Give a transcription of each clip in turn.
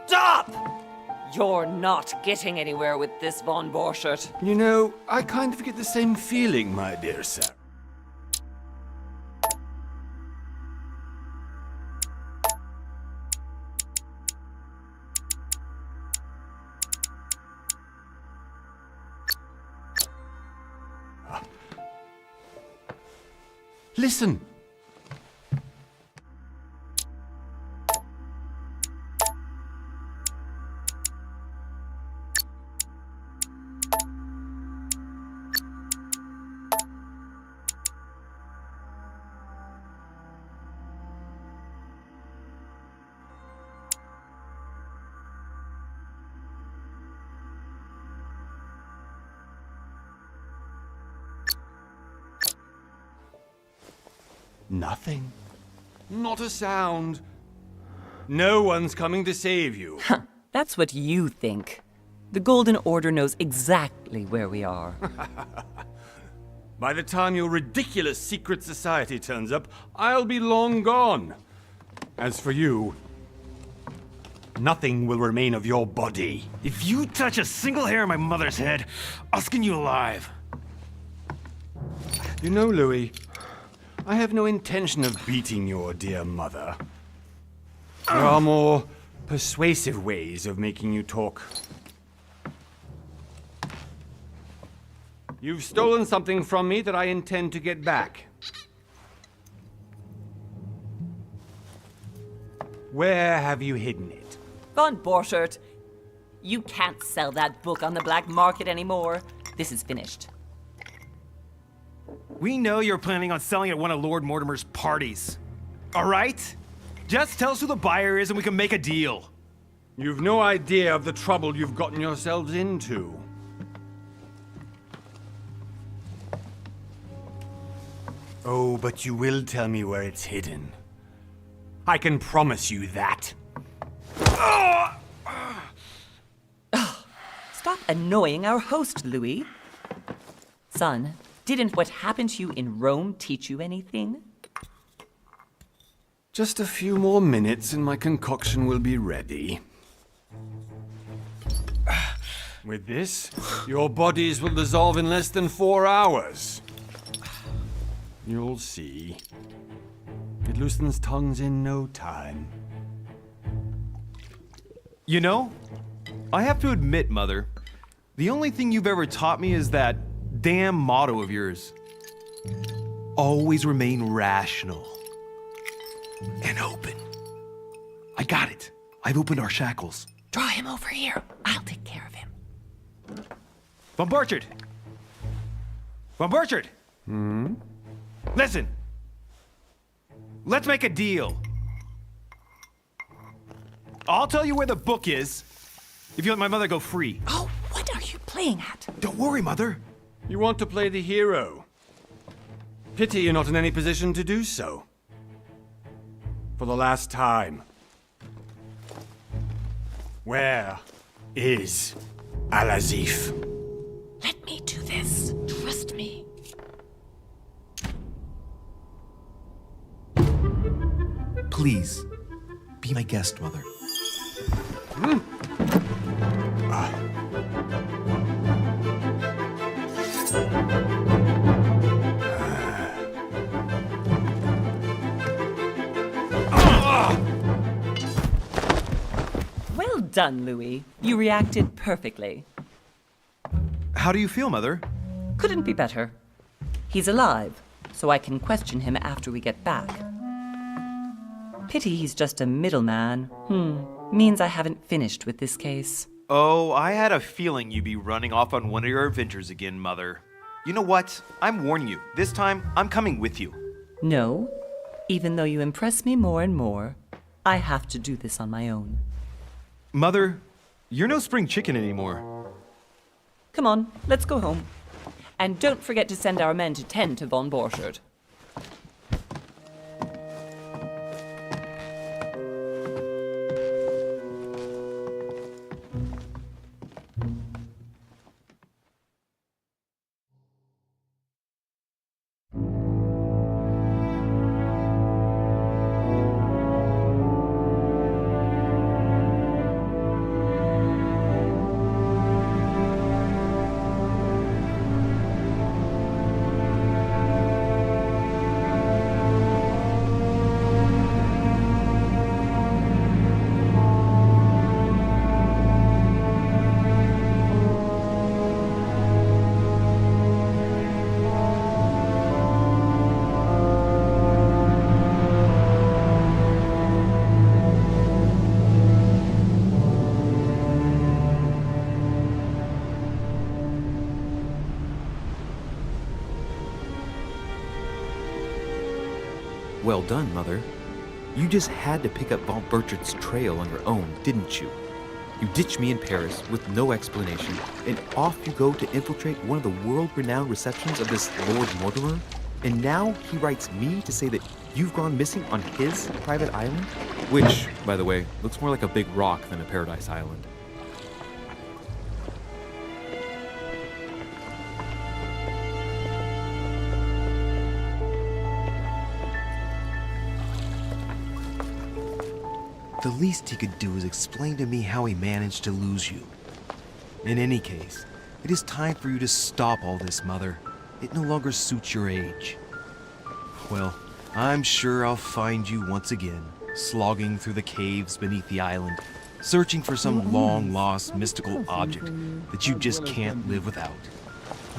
Stop! You're not getting anywhere with this, Von Borchert. You know, I kind of get the same feeling, my dear sir. Listen. Nothing. Not a sound. No one's coming to save you. That's what you think. The Golden Order knows exactly where we are. By the time your ridiculous secret society turns up, I'll be long gone. As for you, nothing will remain of your body. If you touch a single hair on my mother's head, I'll skin you alive. You know, Louis, I have no intention of beating your dear mother. There are more persuasive ways of making you talk. You've stolen something from me that I intend to get back. Where have you hidden it? Von Borchert, you can't sell that book on the black market anymore. This is finished. We know you're planning on selling at one of Lord Mortimer's parties. All right? Just tell us who the buyer is and we can make a deal. You've no idea of the trouble you've gotten yourselves into. Oh, but you will tell me where it's hidden. I can promise you that. Stop annoying our host, Louis. Son, didn't what happened to you in Rome teach you anything? Just a few more minutes and my concoction will be ready. With this, your bodies will dissolve in less than 4 hours. You'll see. It loosens tongues in no time. You know, I have to admit, Mother, the only thing you've ever taught me is that damn motto of yours. Always remain rational. And open. I got it. I've opened our shackles. Draw him over here. I'll take care of him. Von Borchert! Von Borchert! Listen. Let's make a deal. I'll tell you where the book is if you let my mother go free. Oh, what are you playing at? Don't worry, Mother. You want to play the hero. Pity you're not in any position to do so. For the last time. Where is Al-Azif? Let me do this. Trust me. Please, be my guest, Mother. Well done, Louis. You reacted perfectly. How do you feel, Mother? Couldn't be better. He's alive, so I can question him after we get back. Pity he's just a middleman. Means I haven't finished with this case. Oh, I had a feeling you'd be running off on one of your adventures again, Mother. You know what? I'm warning you. This time, I'm coming with you. No, Even though you impress me more and more, I have to do this on my own. Mother, you're no spring chicken anymore. Come on, let's go home. And don't forget to send our men to tend to von Borchardt. Well done, Mother. You just had to pick up von Borchardt's trail on your own, didn't you? You ditched me in Paris with no explanation, and off you go to infiltrate one of the world-renowned receptions of this Lord Mortimer? And now he writes me to say that you've gone missing on his private island? Which, by the way, looks more like a big rock than a paradise island. The least he could do is explain to me how he managed to lose you. In any case, it is time for you to stop all this, Mother. It no longer suits your age. Well, I'm sure I'll find you once again, slogging through the caves beneath the island, searching for some long-lost mystical object that you just can't live without.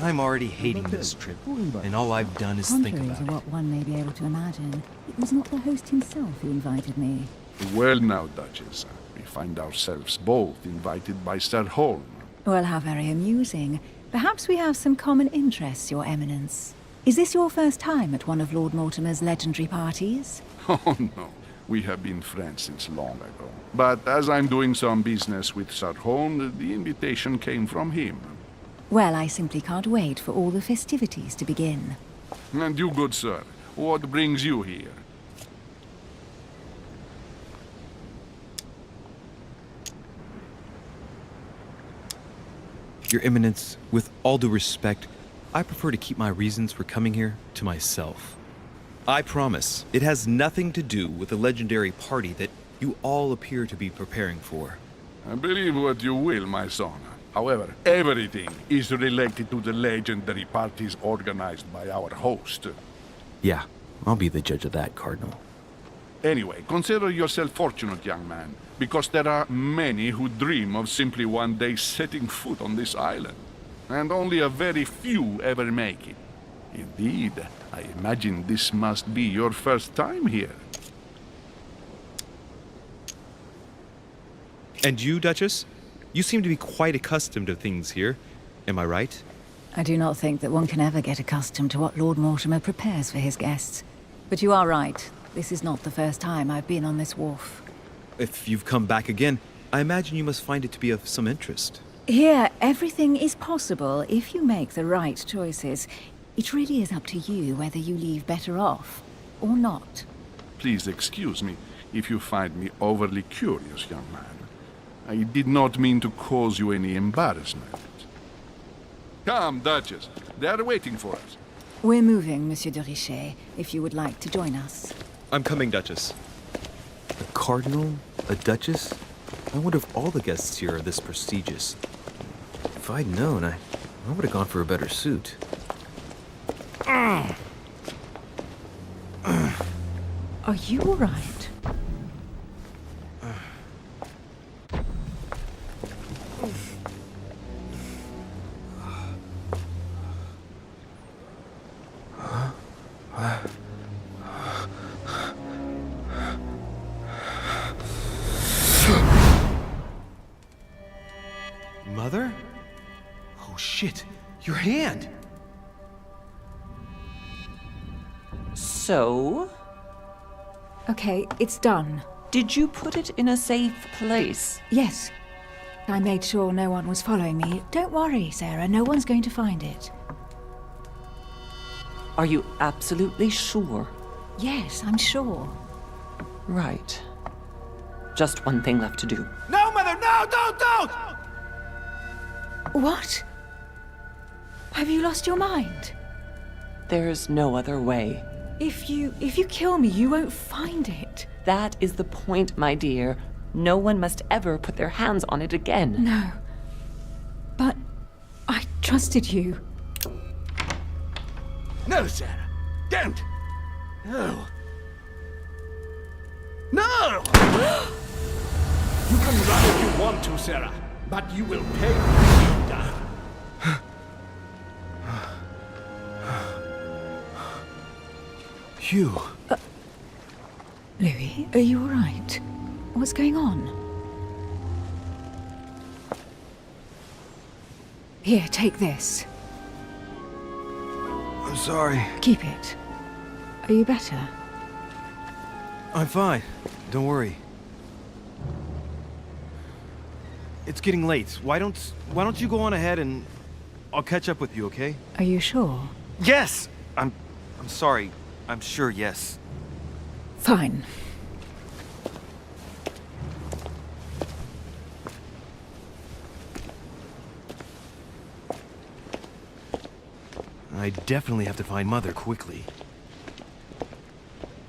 I'm already hating this trip, and all I've done is think Contrary about to it. what one may be able to imagine, it was not the host himself who invited me. Well now, Duchess, we find ourselves both invited by Sir Holm. Well, how very amusing. Perhaps we have some common interests, Your Eminence. Is this your first time at one of Lord Mortimer's legendary parties? Oh no, we have been friends since long ago. But as I'm doing some business with Sir Holm, the invitation came from him. Well, I simply can't wait for all the festivities to begin. And you, good sir, what brings you here? Your Eminence, with all due respect, I prefer to keep my reasons for coming here to myself. I promise, it has nothing to do with the legendary party that you all appear to be preparing for. Believe what you will, my son. However, everything is related to the legendary parties organized by our host. Yeah, I'll be the judge of that, Cardinal. Anyway, consider yourself fortunate, young man, because there are many who dream of simply one day setting foot on this island, and only a very few ever make it. Indeed, I imagine this must be your first time here. And you, Duchess? You seem to be quite accustomed to things here. Am I right? I do not think that one can ever get accustomed to what Lord Mortimer prepares for his guests. But you are right. This is not the first time I've been on this wharf. If you've come back again, I imagine you must find it to be of some interest. Here, everything is possible if you make the right choices. It really is up to you whether you leave better off or not. Please excuse me if you find me overly curious, young man. I did not mean to cause you any embarrassment. Come, Duchess. They are waiting for us. We're moving, Monsieur de Richet, if you would like to join us. I'm coming, Duchess. A cardinal? A duchess? I wonder if all the guests here are this prestigious. If I'd known, I would have gone for a better suit. Are you all right? Mother? Oh shit, your hand! So, Okay, it's done. Did you put it in a safe place? Yes. I made sure no one was following me. Don't worry, Sarah. No one's going to find it. Are you absolutely sure? Yes, I'm sure. Right. Just one thing left to do. No, Mother, no, don't! What? Have you lost your mind? There's no other way. If you kill me, you won't find it. That is the point, my dear. No one must ever put their hands on it again. No. But I trusted you. No, Sarah. Don't. No. No! You can run if you want to, Sarah, but you will pay when you've done. Hugh. Louis, are you all right? What's going on? Here, take this. I'm sorry. Keep it. Are you better? I'm fine. Don't worry. It's getting late. Why don't you go on ahead and I'll catch up with you, okay? Are you sure? Yes! I'm sorry. I'm sure, yes. Fine. I definitely have to find Mother quickly.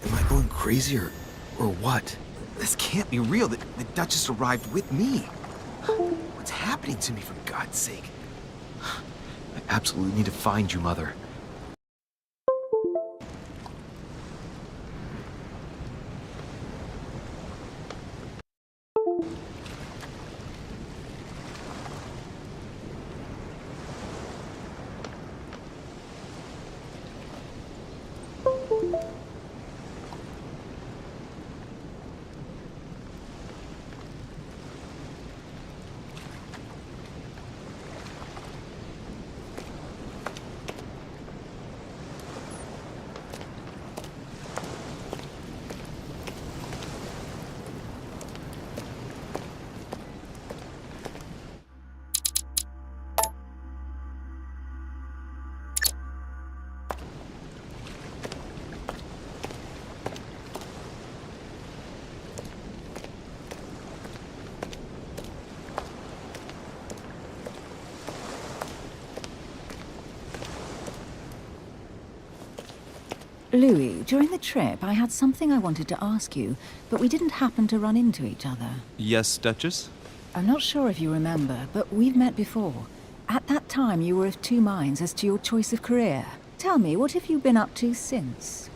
Am I going crazy or what? This can't be real. The Duchess arrived with me. What's happening to me, for God's sake? I absolutely need to find you, Mother. Louis, during the trip, I had something I wanted to ask you, but we didn't happen to run into each other. Yes, Duchess? I'm not sure if you remember, but we've met before. At that time, you were of two minds as to your choice of career. Tell me, what have you been up to since?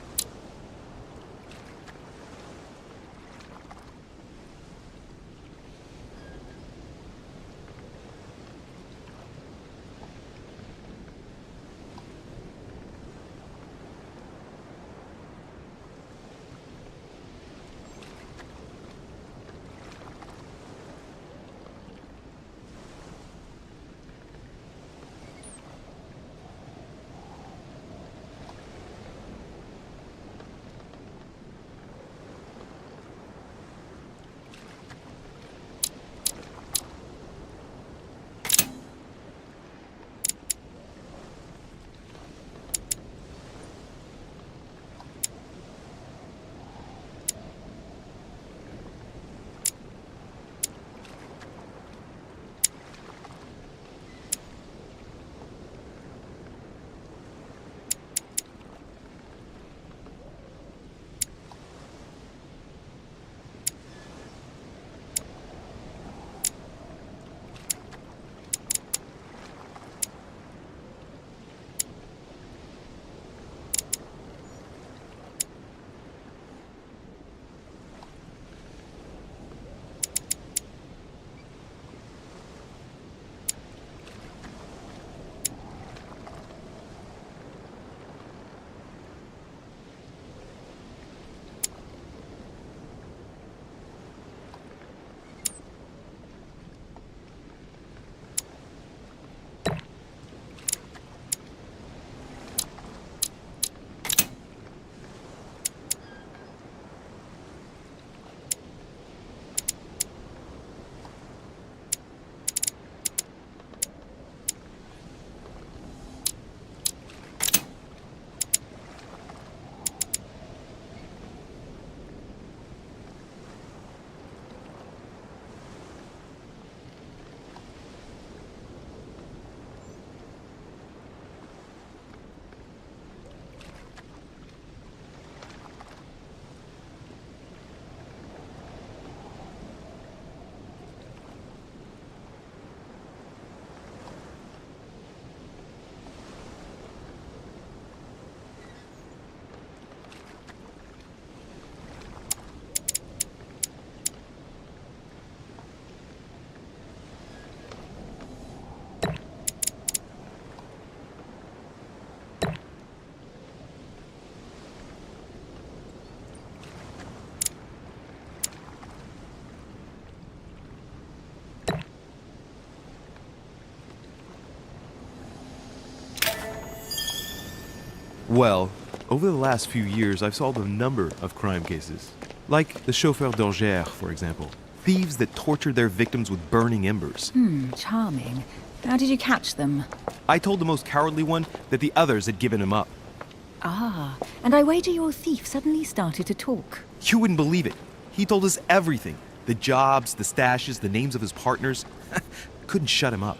Well, over the last few years, I've solved a number of crime cases. Like the chauffeur d'Angers, for example. Thieves that tortured their victims with burning embers. Charming. How did you catch them? I told the most cowardly one that the others had given him up. Ah, and I wager your thief suddenly started to talk. You wouldn't believe it. He told us everything. The jobs, the stashes, the names of his partners. Couldn't shut him up.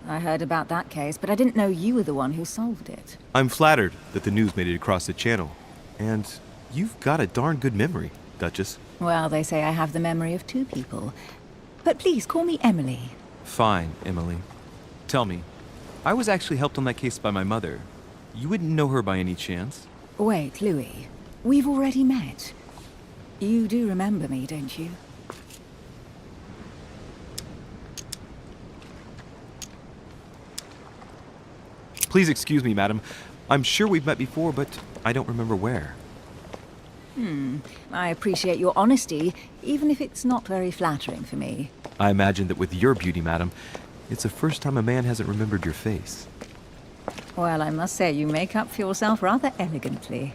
I heard about that case, but I didn't know you were the one who solved it. I'm flattered that the news made it across the channel. And you've got a darn good memory, Duchess. Well, they say I have the memory of two people. But please, call me Emily. Fine, Emily. Tell me, I was actually helped on that case by my mother. You wouldn't know her by any chance? Wait, Louis. We've already met. You do remember me, don't you? Please excuse me, madam. I'm sure we've met before, but I don't remember where. I appreciate your honesty, even if it's not very flattering for me. I imagine that with your beauty, madam, it's the first time a man hasn't remembered your face. Well, I must say you make up for yourself rather elegantly.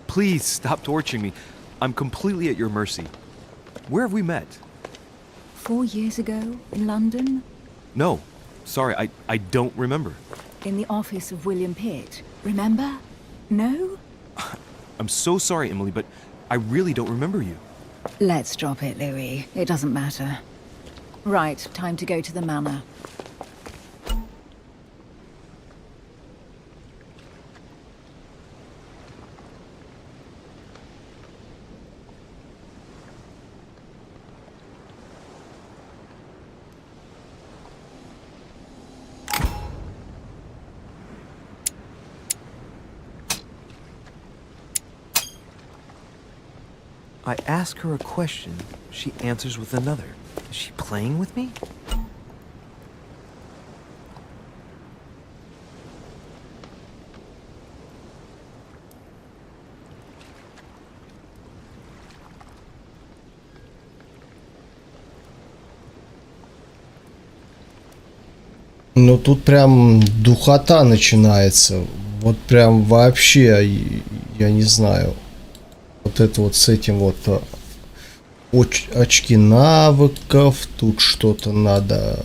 Please stop torturing me. I'm completely at your mercy. Where have we met? 4 years ago, in London? No. Sorry, I don't remember. In the office of William Pitt. Remember? No? I'm so sorry, Emily, but I really don't remember you. Let's drop it, Louis. It doesn't matter. Right, time to go to the manor. I ask her a question, she answers with another. Is she playing with me? Ну тут прям духота начинается. Вот прям вообще, я не знаю. Вот это вот с этим вот очки навыков. Тут что-то надо...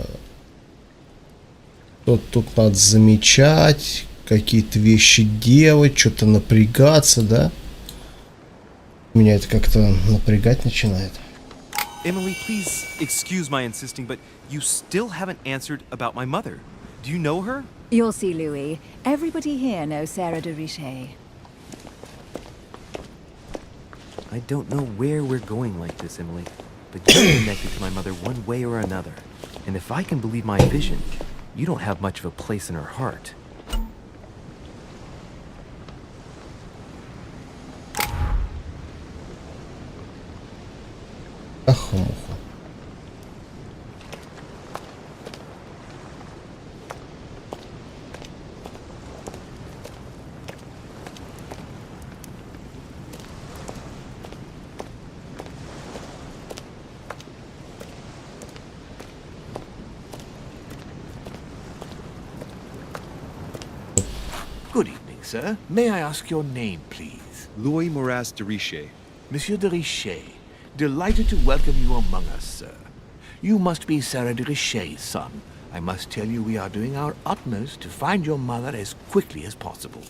Тут надо замечать. Какие-то вещи делать. Что-то напрягаться, да? Меня это как-то напрягать начинает. Emily, please excuse my insisting, but you still haven't answered about my mother. Do you know her? You'll see, Louis. Everybody here knows Sarah de Richet. I don't know where we're going like this, Emily, but you're connected to my mother one way or another. And if I can believe my vision, you don't have much of a place in her heart. Ахмуха. Good evening, sir. May I ask your name, please? Louis Moras de Richet. Monsieur de Richet. Delighted to welcome you among us, sir. You must be Sarah de Richet's son. I must tell you we are doing our utmost to find your mother as quickly as possible.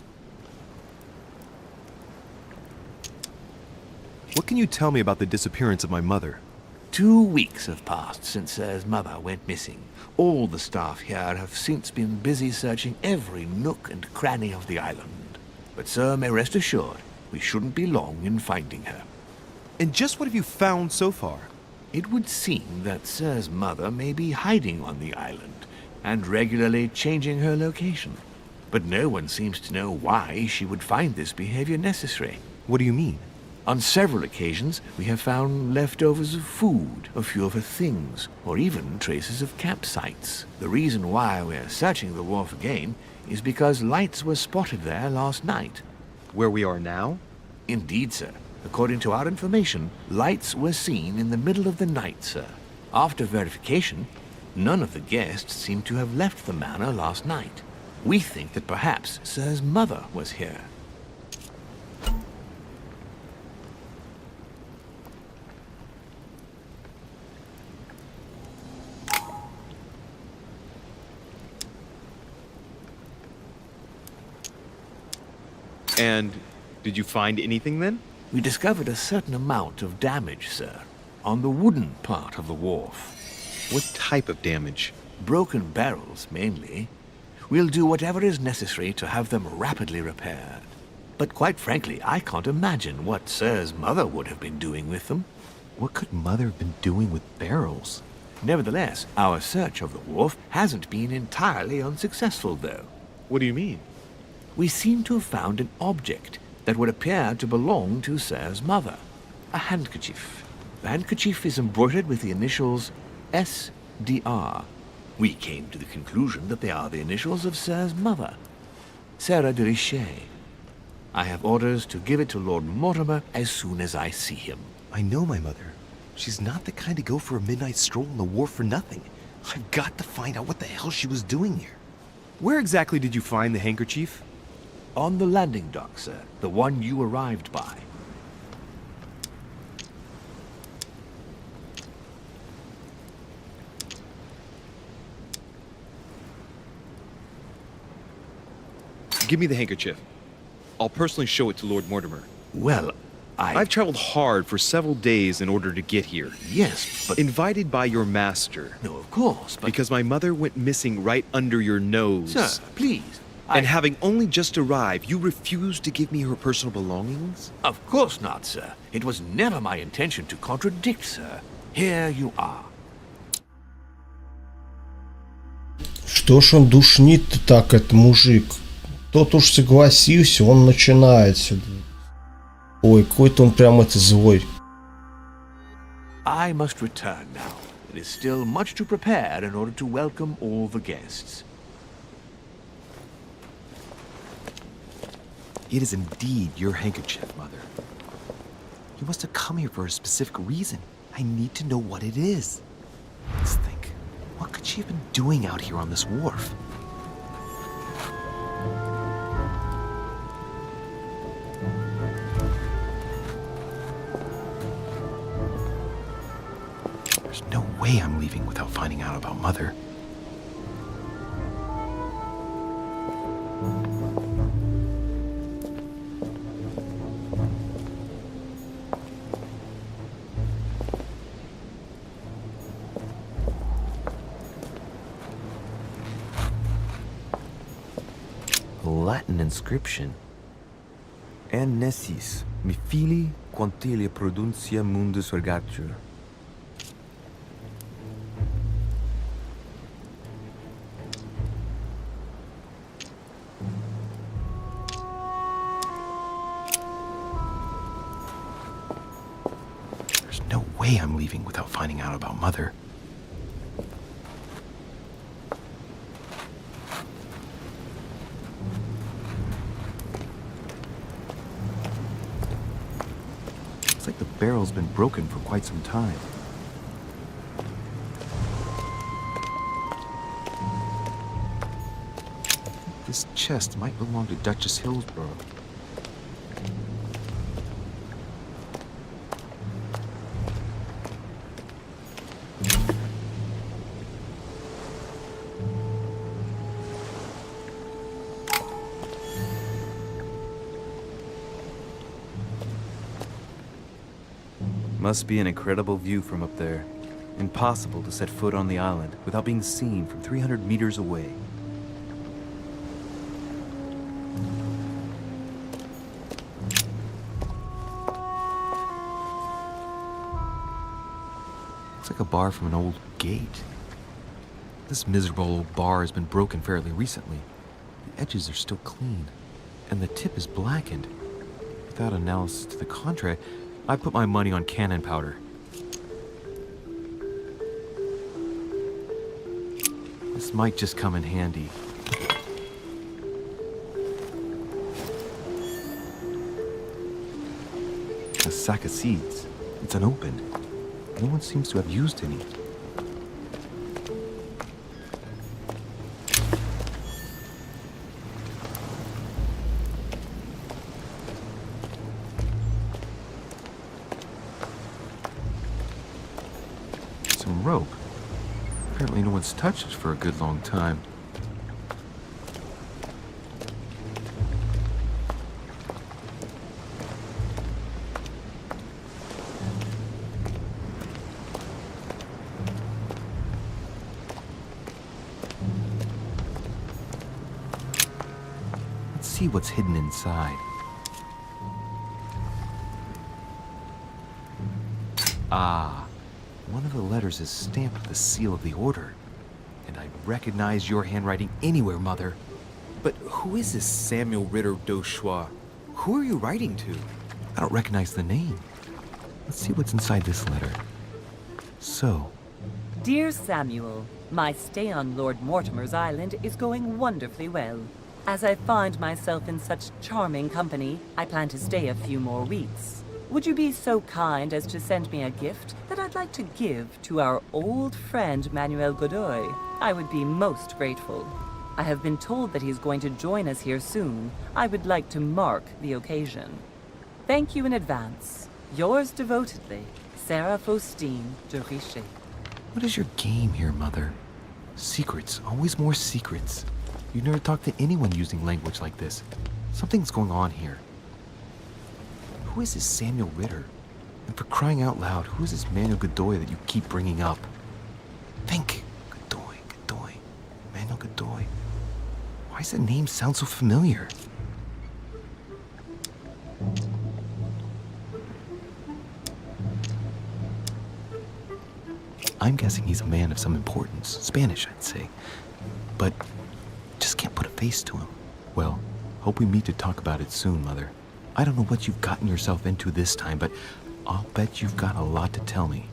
What can you tell me about the disappearance of my mother? 2 weeks have passed since Sir's mother went missing. All the staff here have since been busy searching every nook and cranny of the island. But Sir may rest assured, we shouldn't be long in finding her. And just what have you found so far? It would seem that Sir's mother may be hiding on the island and regularly changing her location. But no one seems to know why she would find this behavior necessary. What do you mean? On several occasions, we have found leftovers of food, a few of her things, or even traces of campsites. The reason why we're searching the wharf again is because lights were spotted there last night. Where we are now? Indeed, sir. According to our information, lights were seen in the middle of the night, sir. After verification, none of the guests seem to have left the manor last night. We think that perhaps Sir's mother was here. And did you find anything then? We discovered a certain amount of damage, sir, on the wooden part of the wharf. What type of damage? Broken barrels, mainly. We'll do whatever is necessary to have them rapidly repaired. But quite frankly, I can't imagine what Sir's mother would have been doing with them. What could Mother have been doing with barrels? Nevertheless, our search of the wharf hasn't been entirely unsuccessful, though. What do you mean? We seem to have found an object that would appear to belong to Sir's mother. A handkerchief. The handkerchief is embroidered with the initials SDR. We came to the conclusion that they are the initials of Sir's mother, Sarah de Richet. I have orders to give it to Lord Mortimer as soon as I see him. I know my mother. She's not the kind to go for a midnight stroll on the wharf for nothing. I've got to find out what the hell she was doing here. Where exactly did you find the handkerchief? On the landing dock, sir. The one you arrived by. Give me the handkerchief. I'll personally show it to Lord Mortimer. Well, I've traveled hard for several days in order to get here. Yes, but... Invited by your master. No, of course, but... Because my mother went missing right under your nose. Sir, please. And having only just arrived, you refused to give me her personal belongings? Of course not, sir. It was never my intention to contradict, sir. Here you are. Что ж он душнит-то так, этот мужик? Тот уж согласился, он начинает сюда. Ой, какой-то он прям это злой. I must return now. It is still much to prepare in order to welcome all the guests. It is indeed your handkerchief, Mother. You must have come here for a specific reason. I need to know what it is. Let's think. What could she have been doing out here on this wharf? There's no way I'm leaving without finding out about Mother. Latin inscription. En nessis, mi fili quantilia produncia mundus ergatur. There's no way I'm leaving without finding out about Mother. Looks like the barrel's been broken for quite some time. This chest might belong to Duchess Hillsborough. Must be an incredible view from up there. Impossible to set foot on the island without being seen from 300 meters away. Looks like a bar from an old gate. This miserable old bar has been broken fairly recently. The edges are still clean, and the tip is blackened. Without analysis to the contrary, I put my money on cannon powder. This might just come in handy. A sack of seeds. It's unopened. No one seems to have used any. Some rope. Apparently no one's touched it for a good long time. see what's hidden inside. Ah, one of the letters is stamped with the seal of the Order. And I recognize your handwriting anywhere, Mother. But who is this Samuel Ritter d'Auchois? Who are you writing to? I don't recognize the name. Let's see what's inside this letter. So, Dear Samuel, my stay on Lord Mortimer's island is going wonderfully well. As I find myself in such charming company, I plan to stay a few more weeks. Would you be so kind as to send me a gift that I'd like to give to our old friend Manuel Godoy? I would be most grateful. I have been told that he's going to join us here soon. I would like to mark the occasion. Thank you in advance. Yours devotedly, Sarah Faustine de Richet. what is your game here, Mother? Secrets, always more secrets. You never talk to anyone using language like this. Something's going on here. Who is this Samuel Ritter? And for crying out loud, who is this Manuel Godoy that you keep bringing up? Think. Godoy. Manuel Godoy. Why does that name sound so familiar? I'm guessing he's a man of some importance. Spanish, I'd say. But just can't put a face to him. Well, hope we meet to talk about it soon, Mother. I don't know what you've gotten yourself into this time, but I'll bet you've got a lot to tell me.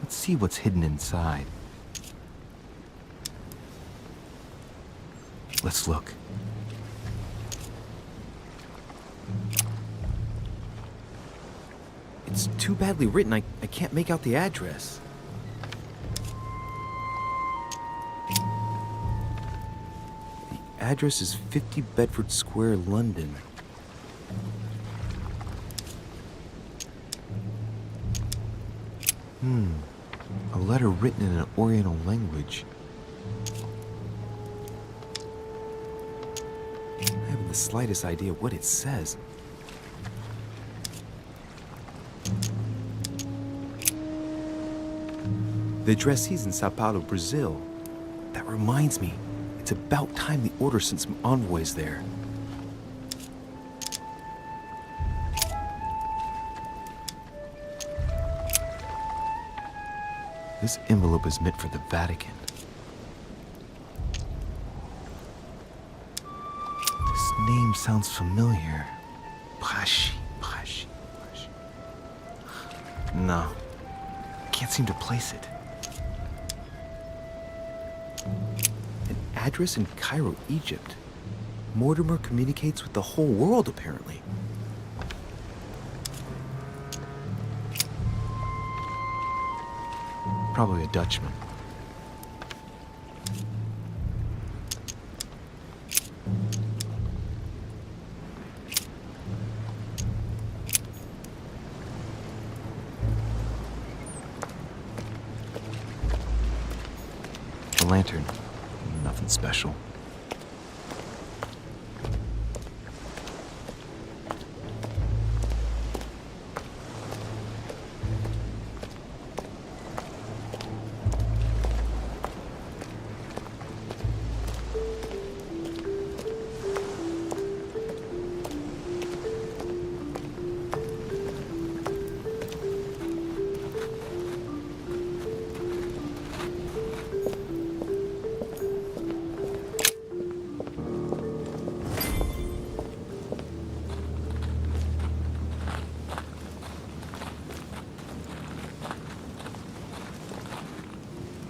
Let's see what's hidden inside. Let's look. It's too badly written, I can't make out the address. The address is 50 Bedford Square, London. A letter written in an Oriental language. I haven't the slightest idea what it says. The addressee's in Sao Paulo, Brazil. That reminds me, it's about time the Order sent some envoys there. This envelope is meant for the Vatican. This name sounds familiar. Pashi. No, can't seem to place it. An address in Cairo, Egypt. Mortimer communicates with the whole world, apparently. Probably a Dutchman. A lantern. Nothing special.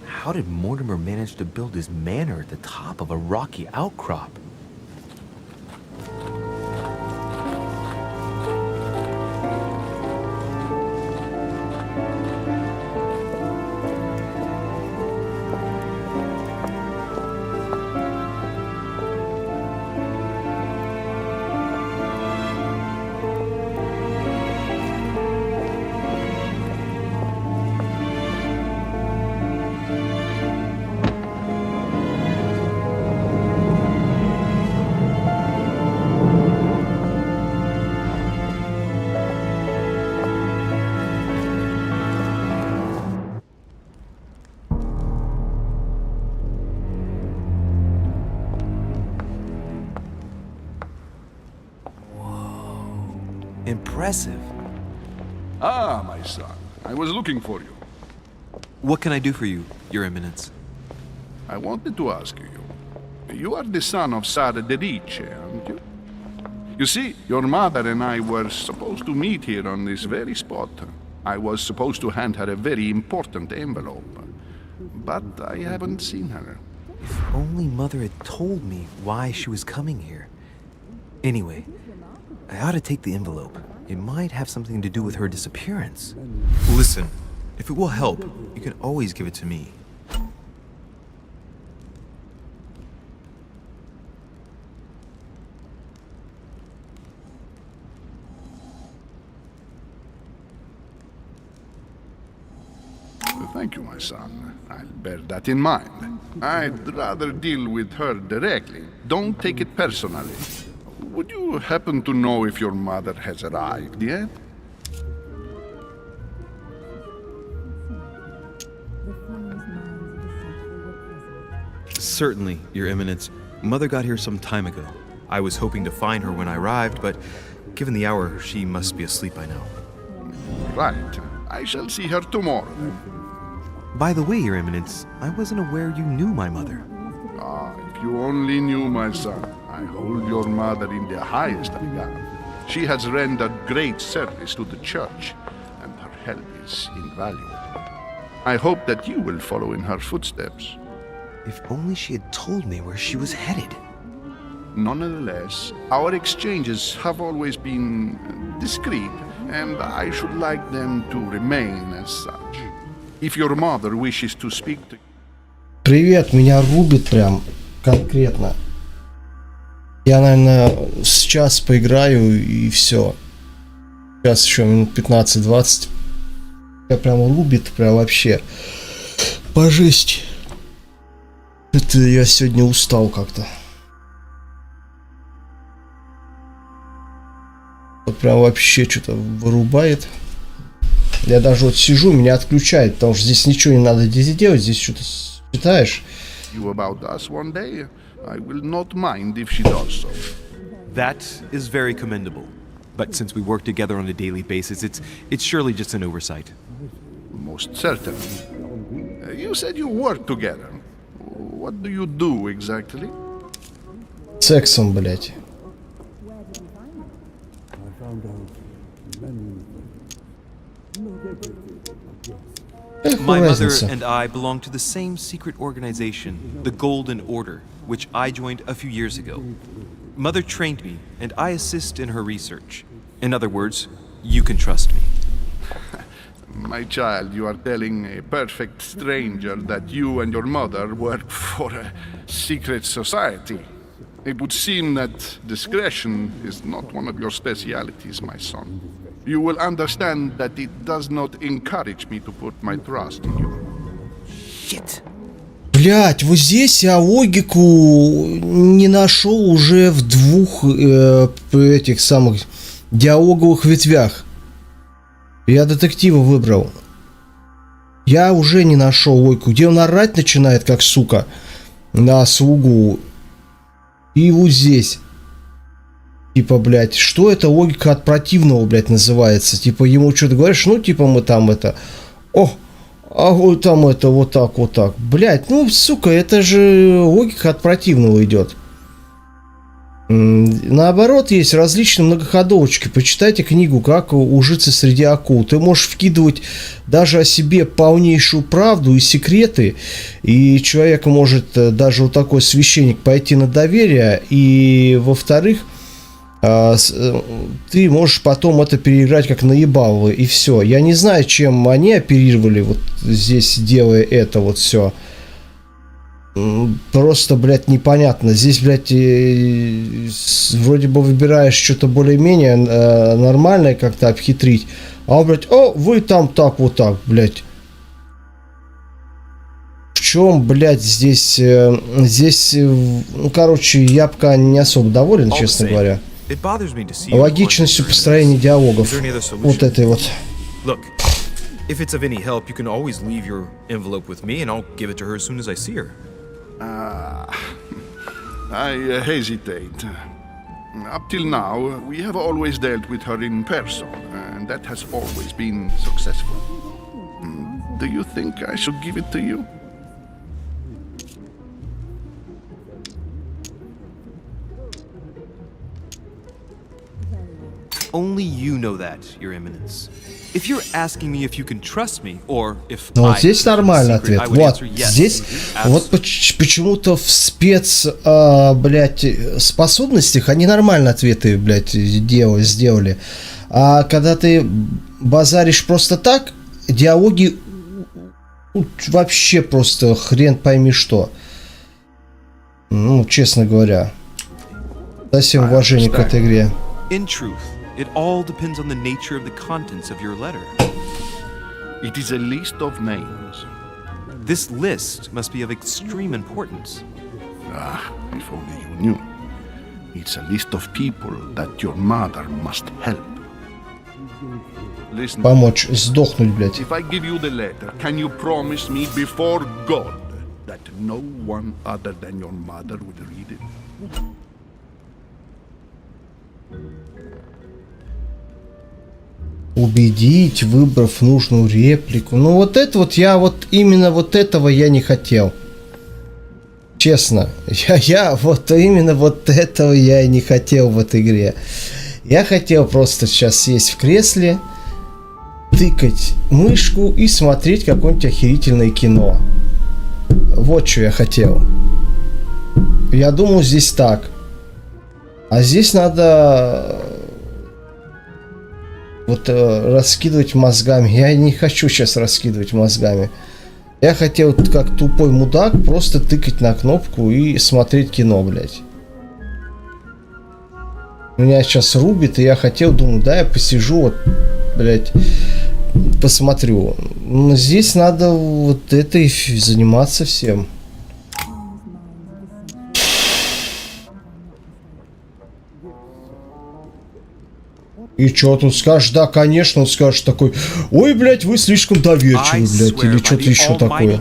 How did Mortimer manage to build his manor at the top of a rocky outcrop? Impressive. Ah, my son, I was looking for you. What can I do for you, Your Eminence? I wanted to ask you. You are the son of Sara de Rice, aren't you? You see, your mother and I were supposed to meet here on this very spot. I was supposed to hand her a very important envelope. But I haven't seen her. If only Mother had told me why she was coming here. Anyway, I ought to take the envelope. It might have something to do with her disappearance. Listen, if it will help, you can always give it to me. Thank you, my son. I'll bear that in mind. I'd rather deal with her directly. Don't take it personally. Would you happen to know if your mother has arrived yet? Certainly, Your Eminence. Mother got here some time ago. I was hoping to find her when I arrived, but given the hour, she must be asleep by now. Right. I shall see her tomorrow. By the way, Your Eminence, I wasn't aware you knew my mother. Ah, if you only knew, my son. I hold your mother in the highest regard. She has rendered great service to the church, and her help is invaluable. I hope that you will follow in her footsteps. If only she had told me where she was headed. Nonetheless, our exchanges have always been discreet, and I should like them to remain as such. If your mother wishes to speak to you... Привет, меня рубит прям конкретно. Я, наверное, сейчас поиграю и все. Сейчас еще минут 15-20. Я прям рубит, прям вообще. По жести. Это я сегодня устал как-то. Вот прям вообще что-то вырубает. Я даже вот сижу, меня отключает, потому что здесь ничего не надо здесь делать, здесь что-то читаешь. That is very commendable. But since we work together on a daily basis, it's surely just an oversight. Most certainly. You said you work together. What do you do exactly? Сексом, блять. My mother and I belong to the same secret organization, the Golden Order, which I joined a few years ago. Mother trained me, and I assist in her research. In other words, you can trust me. My child, you are telling a perfect stranger that you and your mother work for a secret society. It would seem that discretion is not one of your specialities, my son. You will understand that it does not encourage me to put my trust in you. Shit. Блять, вот здесь я логику не нашел уже в двух этих самых диалоговых ветвях. Я детектива выбрал. Я уже не нашел логику, где он орать начинает, как сука, на слугу. И вот здесь. Типа, блядь, что это логика от противного, блядь, называется? Типа, ему что-то говоришь, ну, типа, мы там это... О, а вот там это, вот так, вот так. Блядь, ну, сука, это же логика от противного идет. Наоборот, есть различные многоходовочки. Почитайте книгу «Как ужиться среди акул». Ты можешь вкидывать даже о себе полнейшую правду и секреты, и человек может, даже вот такой священник, пойти на доверие, и, во-вторых, ты можешь потом это переиграть как наебалово, и все. Я не знаю, чем они оперировали вот здесь, делая это вот все. Просто, блядь, непонятно. Здесь, блядь, вроде бы выбираешь что-то более-менее нормальное, как-то обхитрить. А он, блядь, о, вы там так, вот так, блядь. В чем, блядь, здесь, ну, короче, я пока не особо доволен, честно говоря. Логичностью построения диалогов. Вот этой вот. If it's of any help, you can always leave your envelope with me, and I'll give it to her as soon as I see her. I hesitate. Up till now, we have always dealt with her in person, and that has always been successful. Do you think I should give it to you? Only you know that, Your Eminence. If you're asking me if you can trust me, or if Ну, вот I здесь can keep a нормальный secret, ответ. I would Вот answer yes. здесь, вот почему-то в блядь, способностях они нормально ответы, блядь, сделали. А когда ты базаришь просто так, диалоги вообще просто хрен пойми что. Ну, честно говоря. Со всем уважением к этой игре. In truth, it all depends on the nature of the contents of your letter. It is a list of names. This list must be of extreme importance. Ah, if only you knew. It's a list of people that your mother must help. Listen. Помочь сдохнуть, блядь. If I give you the letter, can you promise me before God that no one other than your mother would read it? Убедить, выбрав нужную реплику. Ну вот это вот я вот именно вот этого я не хотел. Честно. Я вот именно вот этого я и не хотел в этой игре. Я хотел просто сейчас сесть в кресле, тыкать мышку и смотреть какое-нибудь охерительное кино. Вот что я хотел. Я думал здесь так. А здесь надо вот раскидывать мозгами. Я не хочу сейчас раскидывать мозгами. Я хотел, как тупой мудак, просто тыкать на кнопку и смотреть кино, блядь. Меня сейчас рубит, и я хотел, думаю, да, я посижу, вот, блядь, посмотрю. Но здесь надо вот этой заниматься всем. И что тут скажешь? Да, конечно, он скажет такой: ой, блядь, вы слишком доверчивы, блядь, или что-то еще такое.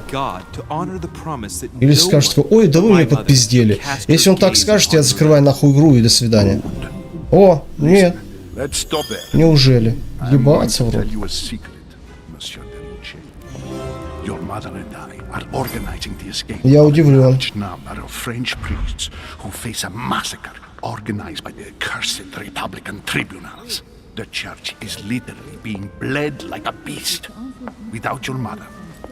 Или скажет такой: ой, да вы меня подпиздели. Если он так скажет, я закрываю нахуй игру и до свидания. О, нет. Неужели? Ебаться в рот. Я удивлен. Organized by the accursed Republican tribunals. The church is literally being bled like a beast. Without your mother,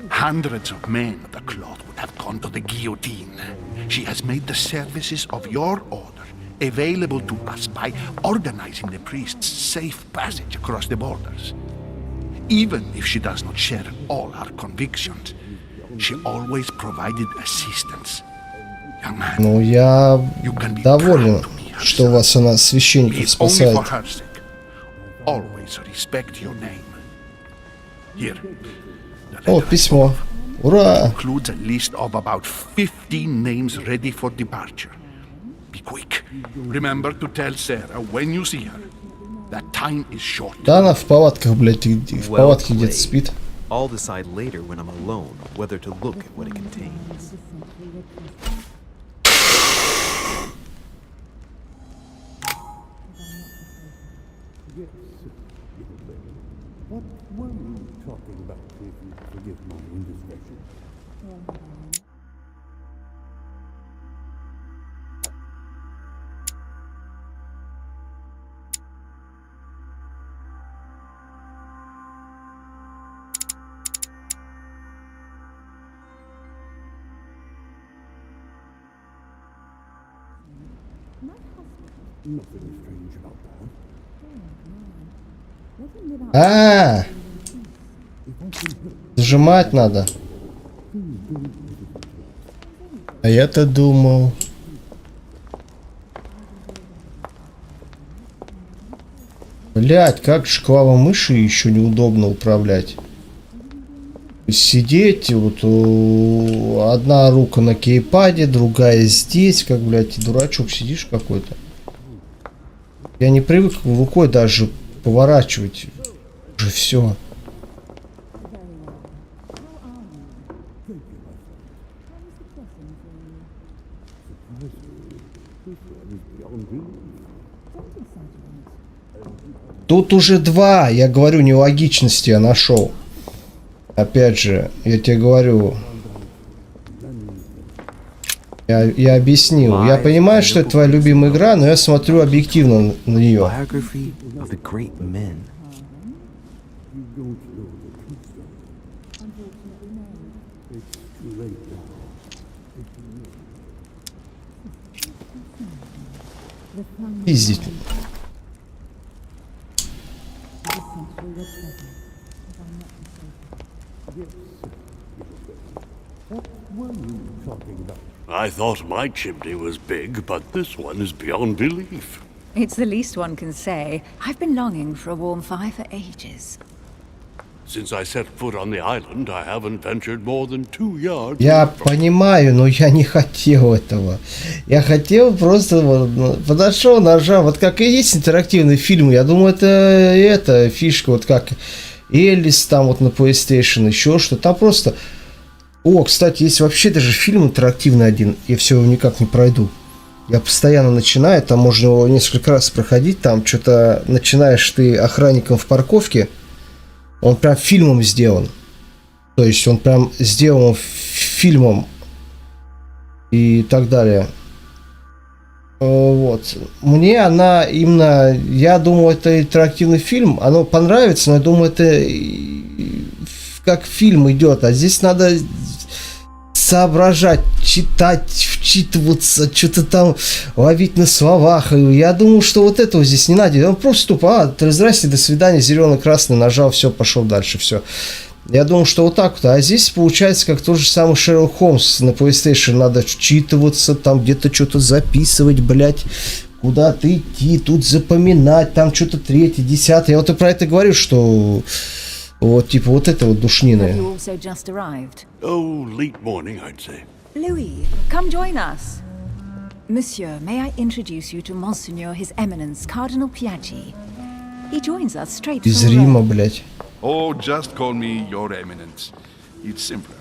hundreds of men of the cloth would have gone to the guillotine. She has made the services of your order available to us by organizing the priests' safe passage across the borders. Even if she does not share all our convictions, she always provided assistance. Ну, я доволен, что вас она священников спасает. О, письмо. Ура! Да, она в палатках, блядь, в палатке где-то спит. I'll decide later when I'm alone whether to look at what it contains. What were you talking about, if you forgive my indiscretion? Nothing strange about that. Зажимать надо. А я-то думал. Блять, как же клавомыши еще неудобно управлять. Сидеть, вот одна рука на кейпаде, другая здесь, как, блядь, дурачок сидишь какой-то. Я не привык рукой даже поворачивать. Уже все. Тут уже два, я говорю, нелогичности я нашел. Опять же, я тебе говорю. Я объяснил. Я понимаю, что это твоя любимая игра, но я смотрю объективно на нее. Biography of the great men. Пиздить. I thought my chimney was big, but this one is beyond belief. It's the least one can say. I've been longing for a warm fire for ages. Since I set foot on the island, I haven't ventured more than 2 yards. Я понимаю, но я не хотел этого. Я хотел просто вот, подошел, нажал. Вот как и есть интерактивный фильм. Я думаю, это фишка, вот как Элис там вот на PlayStation, еще что. Там просто... О, кстати, есть вообще даже фильм интерактивный один. Я все его никак не пройду. Я постоянно начинаю, там можно его несколько раз проходить. Там что-то начинаешь ты охранником в парковке. Он прям фильмом сделан. То есть он прям сделан фильмом. И так далее. Вот. Мне она именно... Я думаю, это интерактивный фильм. Оно понравится, но я думаю, это как фильм идет. А здесь надо соображать, читать, вчитываться, что-то там ловить на словах. Я думаю, что вот этого здесь не надо. Он просто тупо, здрасте, до свидания, зеленый-красный, нажал, все, пошел дальше, все. Я думаю, что вот так вот. А здесь получается, как тот же самый Шерлок Холмс на PlayStation. Надо вчитываться, там где-то что-то записывать, блядь, куда-то идти, тут запоминать, там что-то третье, десятое. Я вот и про это говорю, что... Вот, типа, вот это вот душнины. Oh, late morning, I'd say. Louis, come join us. Monsieur, may I introduce you to Monseigneur His Eminence, Cardinal Piaggi. He joins us straight from Из Рима, блядь. Oh, just call me Your Eminence. It's simpler.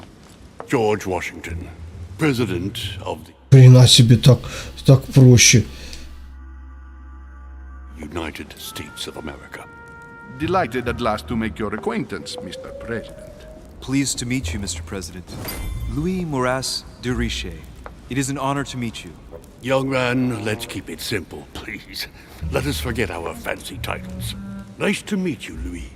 George Washington, President of the Хрена себе, так проще. United States of America. Delighted at last to make your acquaintance, Mr. President. Pleased to meet you, Mr. President. Louis Moras de Richer. It is an honor to meet you. Young man, let's keep it simple, please. Let us forget our fancy titles. Nice to meet you, Louis.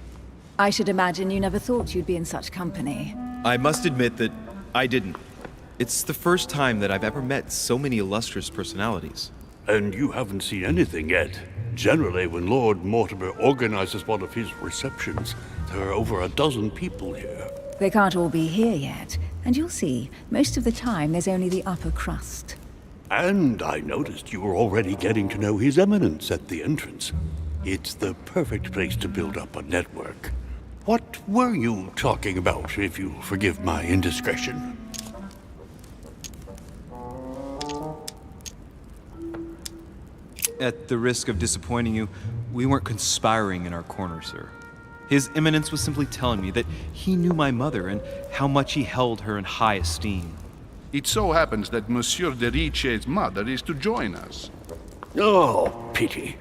I should imagine you never thought you'd be in such company. I must admit that I didn't. It's the first time that I've ever met so many illustrious personalities. And you haven't seen anything yet. Generally, when Lord Mortimer organizes one of his receptions, there are over a dozen people here. They can't all be here yet, and you'll see, most of the time there's only the upper crust. And I noticed you were already getting to know His Eminence at the entrance. It's the perfect place to build up a network. What were you talking about, if you forgive my indiscretion? At the risk of disappointing you, we weren't conspiring in our corner, sir. His Eminence was simply telling me that he knew my mother and how much he held her in high esteem. It so happens that Monsieur de Riche's mother is to join us. Oh, pity.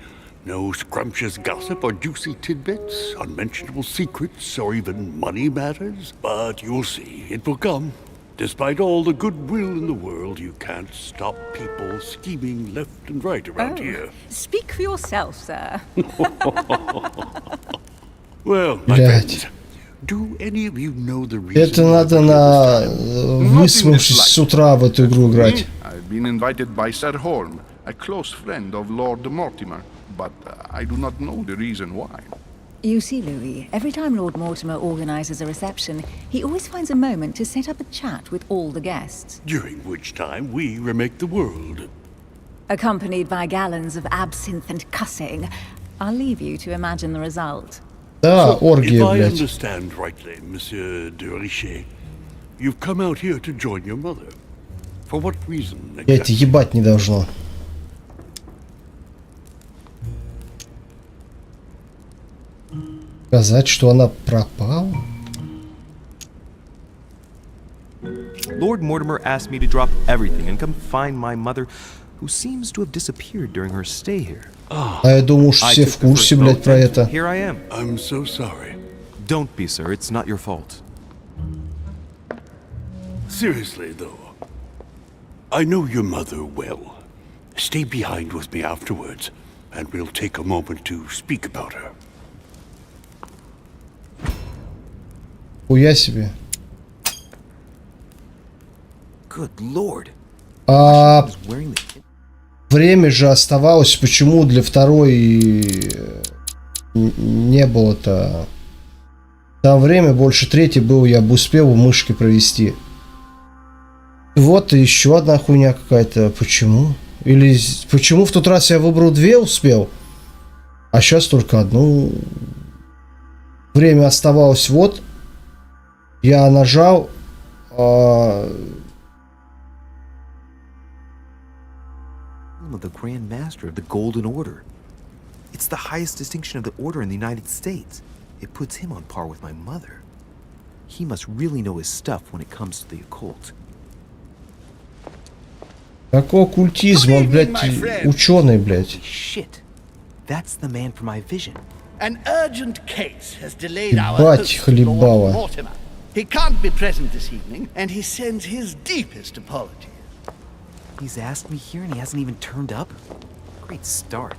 No scrumptious gossip or juicy tidbits, unmentionable secrets, or even money matters. But you'll see, it will come. Despite all the goodwill in the world, you can't stop people scheming left and right around here. Speak for yourself, sir. Well, my friends, do any of you know the reason? Это надо на высмывшись с утра в эту игру играть. I've been invited by Sir Holm, a close friend of Lord Mortimer, but I do not know the reason why. You see, Louis, every time Lord Mortimer organizes a reception, he always finds a moment to set up a chat with all the guests. During which time we remake the world. Accompanied by gallons of absinthe and cussing. I'll leave you to imagine the result. Да, оргия, If I блядь. understand rightly, Monsieur de Richer, you've come out here to join your mother. For what reason Я это exactly? ебать не должно. Сказать, что она пропала? Lord Mortimer asked me to drop everything and come find my mother, who seems to have disappeared during her stay here. А я думаю, что все в курсе, блядь, про это. Here I am. I'm so sorry. Don't be, sir. It's not your fault. Seriously, though, I know your mother well. Stay behind with me afterwards, and we'll take a moment to speak about her. Хуя себе. Good lord. А He's wearing the... время же оставалось, почему для второй не было-то? Там время больше третьей было, я бы успел мышки провести. Вот и еще одна хуйня какая-то. Почему? Или почему в тот раз я выбрал две, успел, а сейчас только одну? Время оставалось вот. Я нажал. The Grand Master of the Golden Order. It's the highest distinction of the Order in the United States. It puts him on par with my mother. He must really know his stuff when it comes to the occult. Какой оккультизм? Он, блядь, ученый, блядь. Shit. That's the man for my vision. An urgent case has delayed our Ебать, host, хлебало. Lord Mortimer. He can't be present this evening, and he sends his deepest apologies. He's asked me here and he hasn't even turned up? Great start.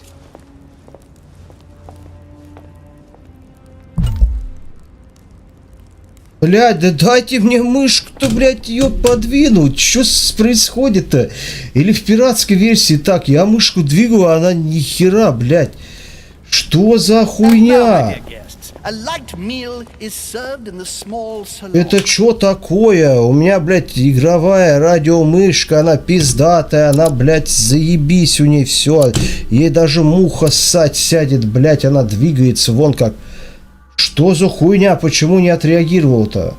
Блядь, да дайте мне мышку-то, блядь, ее подвинуть. Что происходит-то? Или в пиратской версии так, я мышку двигаю, а она ни хера, блядь. Что за хуйня? Это что такое? У меня, блядь, игровая радиомышка, она пиздатая, она, блядь, заебись у ней все. Ей даже муха ссать сядет, блядь, она двигается, вон как. Что за хуйня? Почему не отреагировал-то?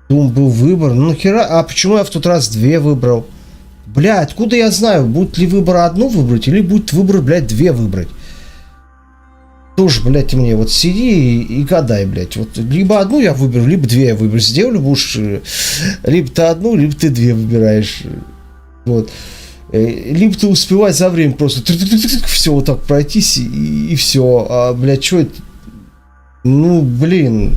Был выбор. Ну нахера? А почему я в тот раз две выбрал? Бля, откуда я знаю, будет ли выбор одну выбрать, или будет выбор, блядь, две выбрать? Тоже, блядь, мне вот сиди и гадай, блядь. Вот либо одну я выберу, либо две я выберу. Сделали будешь, либо ты одну, либо ты две выбираешь. Вот. Либо ты успеваешь за время просто все вот так пройтись и все. А, блядь, что это? Ну, блин.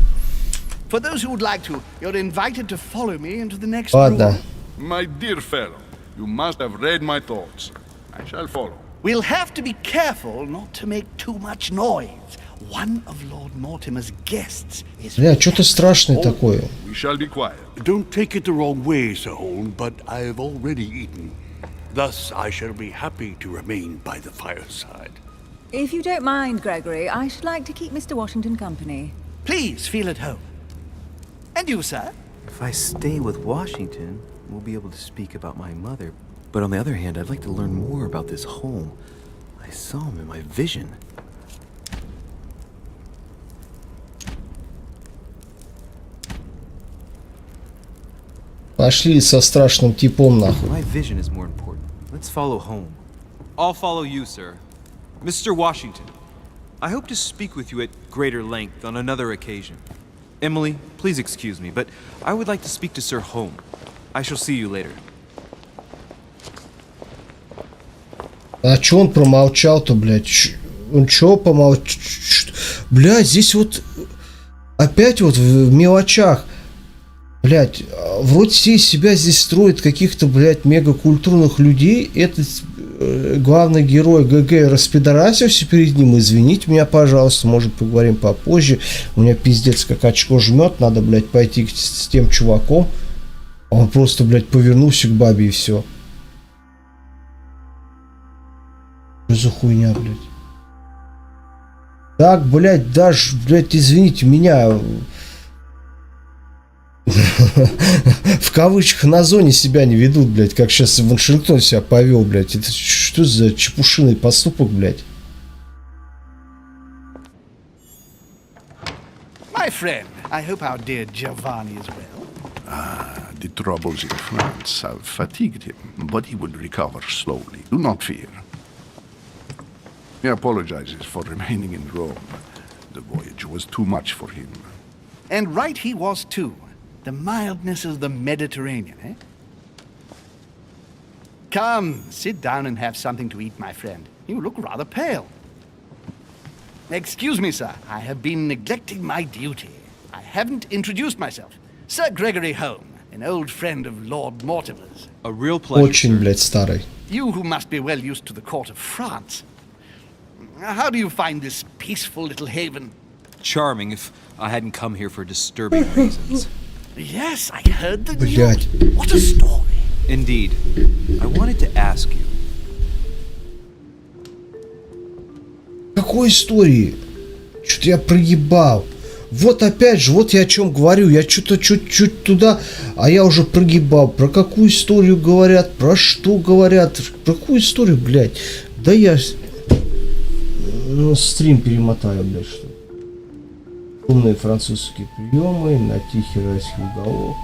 For those who would like to, you're invited to follow me into the next Ладно. room. My dear fellow, you must have read my thoughts. I shall follow. We'll have to be careful not to make too much noise. One of Lord Mortimer's guests is... Бля, что-то страшное такое. We shall be quiet. Don't take it the wrong way, Sir Holm, but I have already eaten. Thus, I shall be happy to remain by the fireside. If you don't mind, Gregory, I should like to keep Mr. Washington company. Please feel at home. And you, sir? If I stay with Washington, we'll be able to speak about my mother. But on the other hand, I'd like to learn more about this home. I saw him in my vision. Пошли со страшным типом нахуй. My vision is more important. Let's follow home. I'll follow you, sir. Mr. Washington, I hope to speak with you at greater length on another occasion. Emily, please excuse me, but I would like to speak to Sir Holm. I shall see you later. А чё он промолчал-то, блядь? Он чё помолчал? Блядь, здесь вот опять вот в мелочах. Блядь, вроде все из себя здесь строят каких-то, блядь, мегакультурных людей. Этот главный герой ГГ распидорасился перед ним. Извините меня, пожалуйста, может поговорим попозже. У меня пиздец как очко жмет. Надо, блядь, пойти с тем чуваком. А он просто, блядь, повернулся к бабе и все. Что за хуйня, блядь? Так, блядь, даже, блядь, извините меня... В кавычках на зоне себя не ведут, блядь, как сейчас в Вашингтоне себя повел, блядь. Это что за чепушиный поступок, блядь? My friend, I hope our dear Giovanni is well. The troubles in France have fatigued him, but he will recover slowly. Do not fear. He apologizes for remaining in Rome. The voyage was too much for him. And right he was too. The mildness of the Mediterranean, eh? Come, sit down and have something to eat, my friend. You look rather pale. Excuse me, sir. I have been neglecting my duty. I haven't introduced myself. Sir Gregory Home, an old friend of Lord Mortimer's. A real pleasure. Очень, блядь, старый. You who must be well used to the court of France. How do you find this peaceful little haven? Charming if I hadn't come here for disturbing reasons. Yes, I heard the Блядь. news. What a story. Indeed. I wanted to ask you. Какой истории? Что-то я прогибал. Вот опять же, вот я о чем говорю. Я что-то чуть-чуть туда, а я уже прогибал. Про какую историю говорят? Про что говорят? Про какую историю, блядь? Да я... Ну, стрим перемотаю, блядь, что. Умные французские приемы на тихий райский уголок.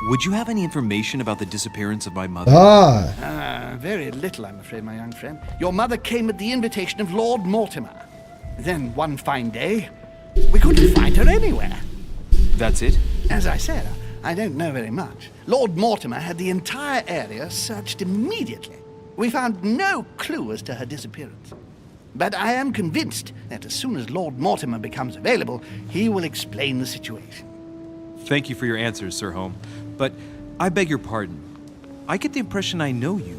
Would you have any information about the disappearance of my mother? Very little, I'm afraid, my young friend. Your mother came at the invitation of Lord Mortimer. Then, one fine day, we couldn't find her anywhere. That's it? As I said, I don't know very much. Lord Mortimer had the entire area searched immediately. We found no clue as to her disappearance. But I am convinced that as soon as Lord Mortimer becomes available, he will explain the situation. Thank you for your answers, Sir Home. But I beg your pardon. I get the impression I know you.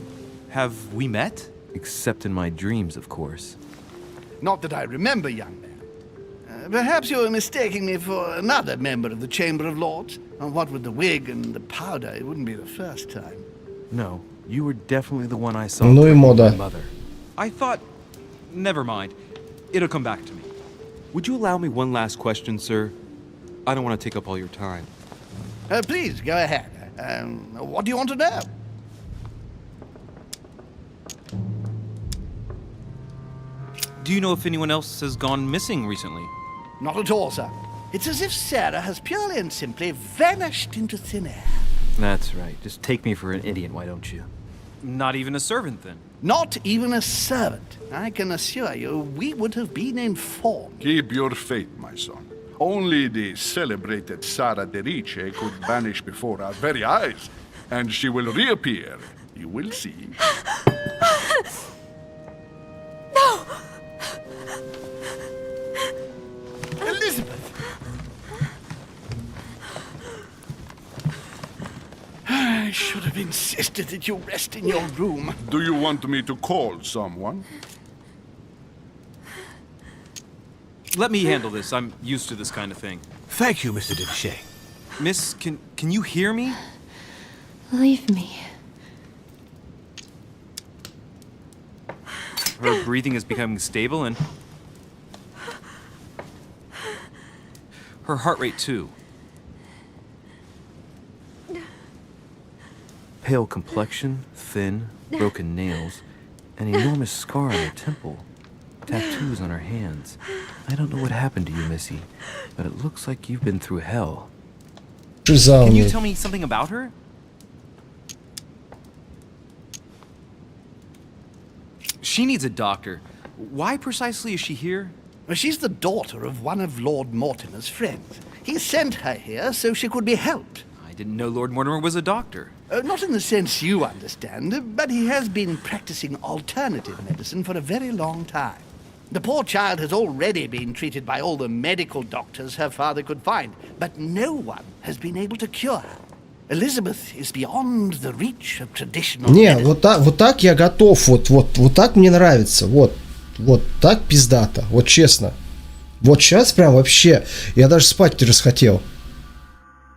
Have we met? Except in my dreams, of course. Not that I remember, young man. Perhaps you are mistaking me for another member of the Chamber of Lords. What with the wig and the powder, it wouldn't be the first time. No, you were definitely the one I saw. Ну и мода. My mother. I thought... Never mind. It'll come back to me. Would you allow me one last question, sir? I don't want to take up all your time. Please, go ahead. What do you want to know? Do you know if anyone else has gone missing recently? Not at all, sir. It's as if Sarah has purely and simply vanished into thin air. That's right. Just take me for an idiot, why don't you? Not even a servant, then? Not even a servant. I can assure you, we would have been informed. Keep your faith, my son. Only the celebrated Sarah de Riche could vanish before our very eyes, and she will reappear. You will see. No! Elizabeth! I should have insisted that you rest in your room. Do you want me to call someone? Let me handle this. I'm used to this kind of thing. Thank you, Mr. Dipshay. Miss, can you hear me? Leave me. Her breathing is becoming stable and... her heart rate too. Pale complexion, thin, broken nails, an enormous scar on her temple. Tattoos on her hands. I don't know what happened to you, Missy, but it looks like you've been through hell. Can you tell me something about her? She needs a doctor. Why precisely is she here? Well, she's the daughter of one of Lord Mortimer's friends. He sent her here so she could be helped. I didn't know Lord Mortimer was a doctor. Not in the sense you understand, but he has been practicing alternative medicine for a very long time. The poor child has already been treated by all the medical doctors her father could find, but no one has been able to cure her. Elizabeth is beyond the reach of traditional Не, medicine. вот так я готов, вот так мне нравится, вот так пиздато, вот честно. Вот сейчас прям вообще, я даже спать не расхотел.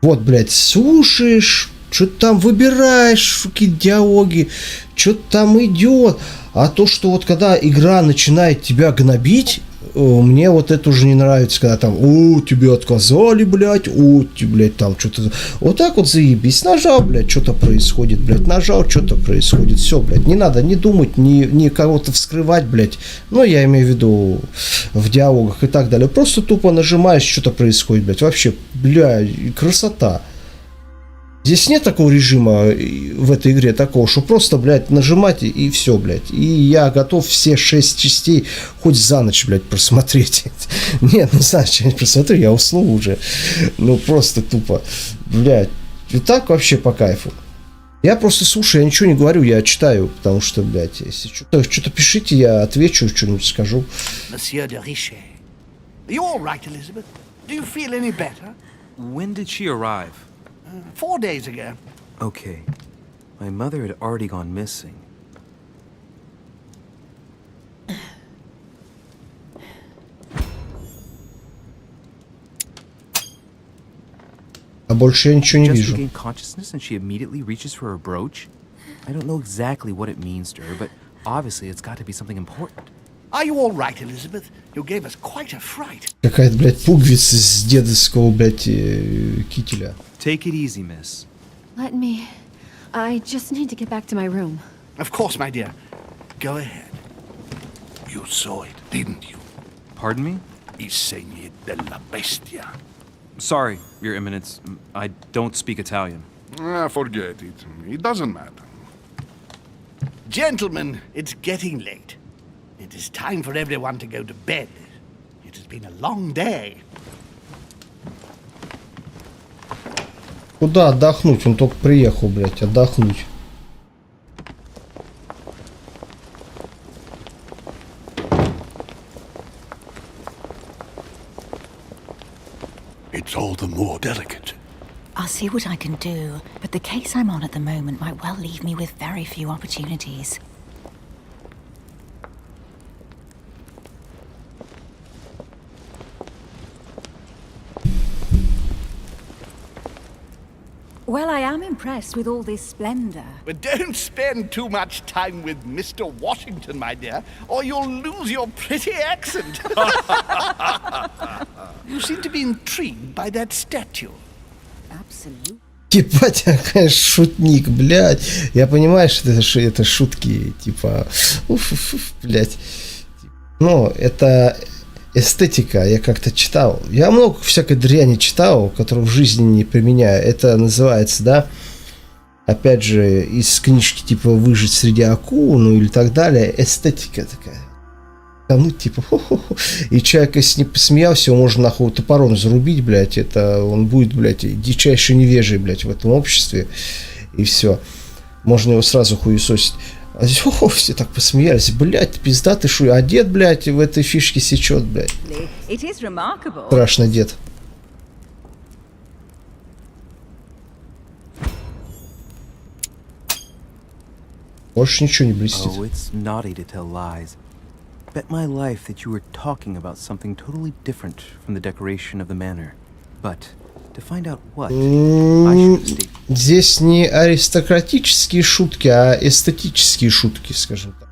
Вот, блядь, слушаешь, что-то там выбираешь, какие-то диалоги, что-то там идет. А то, что вот когда игра начинает тебя гнобить, мне вот это уже не нравится, когда там, тебе отказали, блядь, блядь, там что-то. Вот так вот заебись, нажал, блядь, что-то происходит, блядь, нажал, что-то происходит. Все, блядь, не надо ни думать, ни кого-то вскрывать, блядь. Ну, я имею в виду в диалогах и так далее. Просто тупо нажимаешь, что-то происходит, блядь. Вообще, блядь, красота. Здесь нет такого режима в этой игре, такого, что просто, блядь, нажимать и все, блядь. И я готов все 6 частей хоть за ночь, блядь, просмотреть. Нет, ну за ночь я не просмотрю, я усну уже. Ну просто тупо, блядь. И так вообще по кайфу. Я просто слушаю, я ничего не говорю, я читаю, потому что, блядь, если что-то пишите, я отвечу, что-нибудь скажу. Monsieur de Richet. Are you all right, Elizabeth? Do you feel any better? When did she arrive? 4 days ago. Okay. My mother had already gone missing. А больше я ничего не Just вижу. regained consciousness and she immediately reaches for her brooch? I don't know exactly what it means to her, but obviously it's got to be something important. Are you all right, Elizabeth? You gave us quite a fright. Какая-то, блядь, пуговица с дедовского, блядь, кителя. Take it easy, miss. Let me... I just need to get back to my room. Of course, my dear. Go ahead. You saw it, didn't you? Pardon me? Il segni della bestia. Sorry, Your Eminence. I don't speak Italian. Forget it. It doesn't matter. Gentlemen, it's getting late. It is time for everyone to go to bed. It has been a long day. Куда отдохнуть? Он только приехал, блядь, отдохнуть. It's all the more delicate. I'll see what I can do, but the case I'm on at the moment might well leave me with very few opportunities. Well, I am impressed with all this splendor. But don't spend too much time with Mr. Washington, my dear, or you'll lose your pretty accent. You seem to be intrigued by that statue. Absolutely. Ебать, конечно, шутник, блядь. Я понимаю, что это шутки, типа, блядь. Ну, это эстетика, я как-то читал. Я много всякой дряни читал, которую в жизни не применяю. Это называется, да, опять же, из книжки типа «Выжить среди акул», ну или так далее. Эстетика такая. Ну, типа, хо-хо-хо. И человек, если не посмеялся, его можно нахуй топором зарубить, блядь. Это он будет, блядь, дичайший невежий, блядь, в этом обществе. И все. Можно его сразу хуесосить. А здесь, хо-хо, все так посмеялись. Блядь, пизда ты шуй. А дед, блядь, в этой фишке сечет, блядь. Страшно, дед. Больше ничего не блестит. Oh, it's naughty to tell lies. Bet my life that you were talking about something totally different from the decoration of the manor. But to find out what, I should state. Здесь не аристократические шутки, а эстетические шутки, скажем так.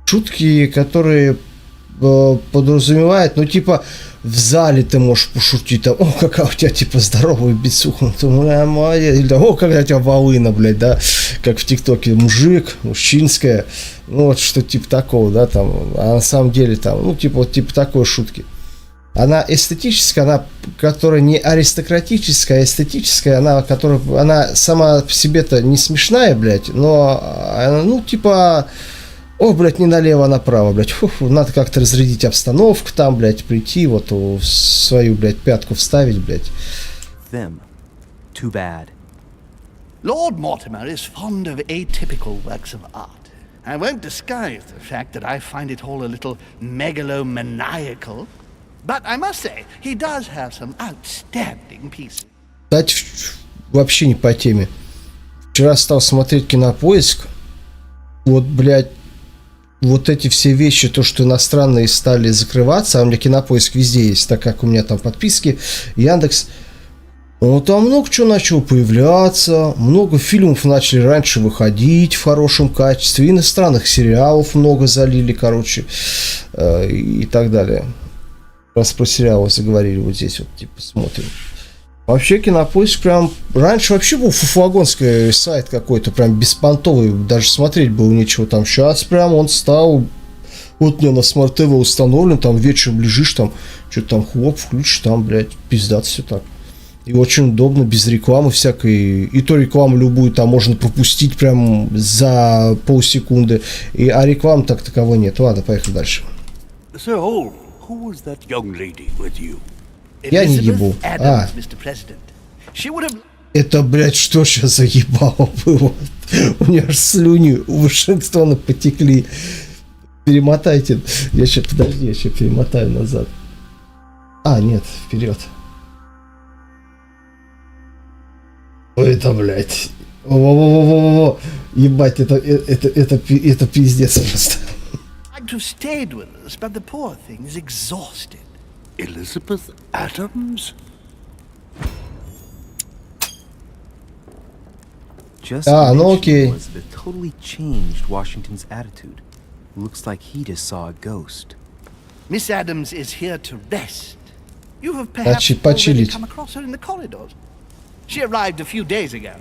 Шутки, которые подразумевают, ну, типа, в зале ты можешь пошутить, там, о, какая у тебя, типа, здоровая бицуха, или, о, какая у тебя волына, блядь, да, как в ТикТоке, мужик, мужчинская, ну, вот, что типа такого, да, там, а на самом деле, там, ну, типа, вот, типа такой шутки. Она эстетическая, она, которая не аристократическая, а эстетическая, она, которая, она сама по себе-то не смешная, блядь, но, она, ну, типа, о, блядь, не налево, а направо, блядь, фу-фу, надо как-то разрядить обстановку там, блядь, прийти, вот, свою, блядь, пятку вставить, блядь. Them. Too bad. Lord Mortimer is fond of atypical works of art. I won't disguise the fact that I find it all a little megalomaniacal. But I must say, he does have some outstanding pieces. Кстати, вообще не по теме. Вчера стал смотреть Кинопоиск. Вот, блядь, вот эти все вещи, то, что иностранные стали закрываться, а у меня Кинопоиск везде есть, так как у меня там подписки, Яндекс. Ну, там много чего начало появляться, много фильмов начали раньше выходить в хорошем качестве, иностранных сериалов много залили, короче, и так далее. Раз про сериалы заговорили, вот здесь вот, типа, смотрим. Вообще Кинопоиск прям... Раньше вообще был фуфлагонский сайт какой-то, прям беспонтовый, даже смотреть было нечего там. Сейчас прям он стал... Вот мне на Smart TV установлен, там вечером лежишь, там, что-то там хлоп, включишь, там, блядь, пиздато все так. И очень удобно, без рекламы всякой. И то рекламу любую там можно пропустить прям за полсекунды. А рекламы так таковой нет. Ладно, поехали дальше. So, who was that young lady with you? Я не ебу. Это, блядь, что сейчас за ебало было? У меня аж слюни у Вашингтона потекли. Перемотайте. Я сейчас перемотаю назад. Нет, вперед. Это, блядь. Во-во-во-во-во. Ебать, это пиздец просто. Elizabeth Adams? Just ну окей. Elizabeth totally changed Washington's attitude. Looks like he just saw a ghost. Miss Adams is here to rest. You have perhaps already почилить. come across her in the corridors. She arrived a few days ago.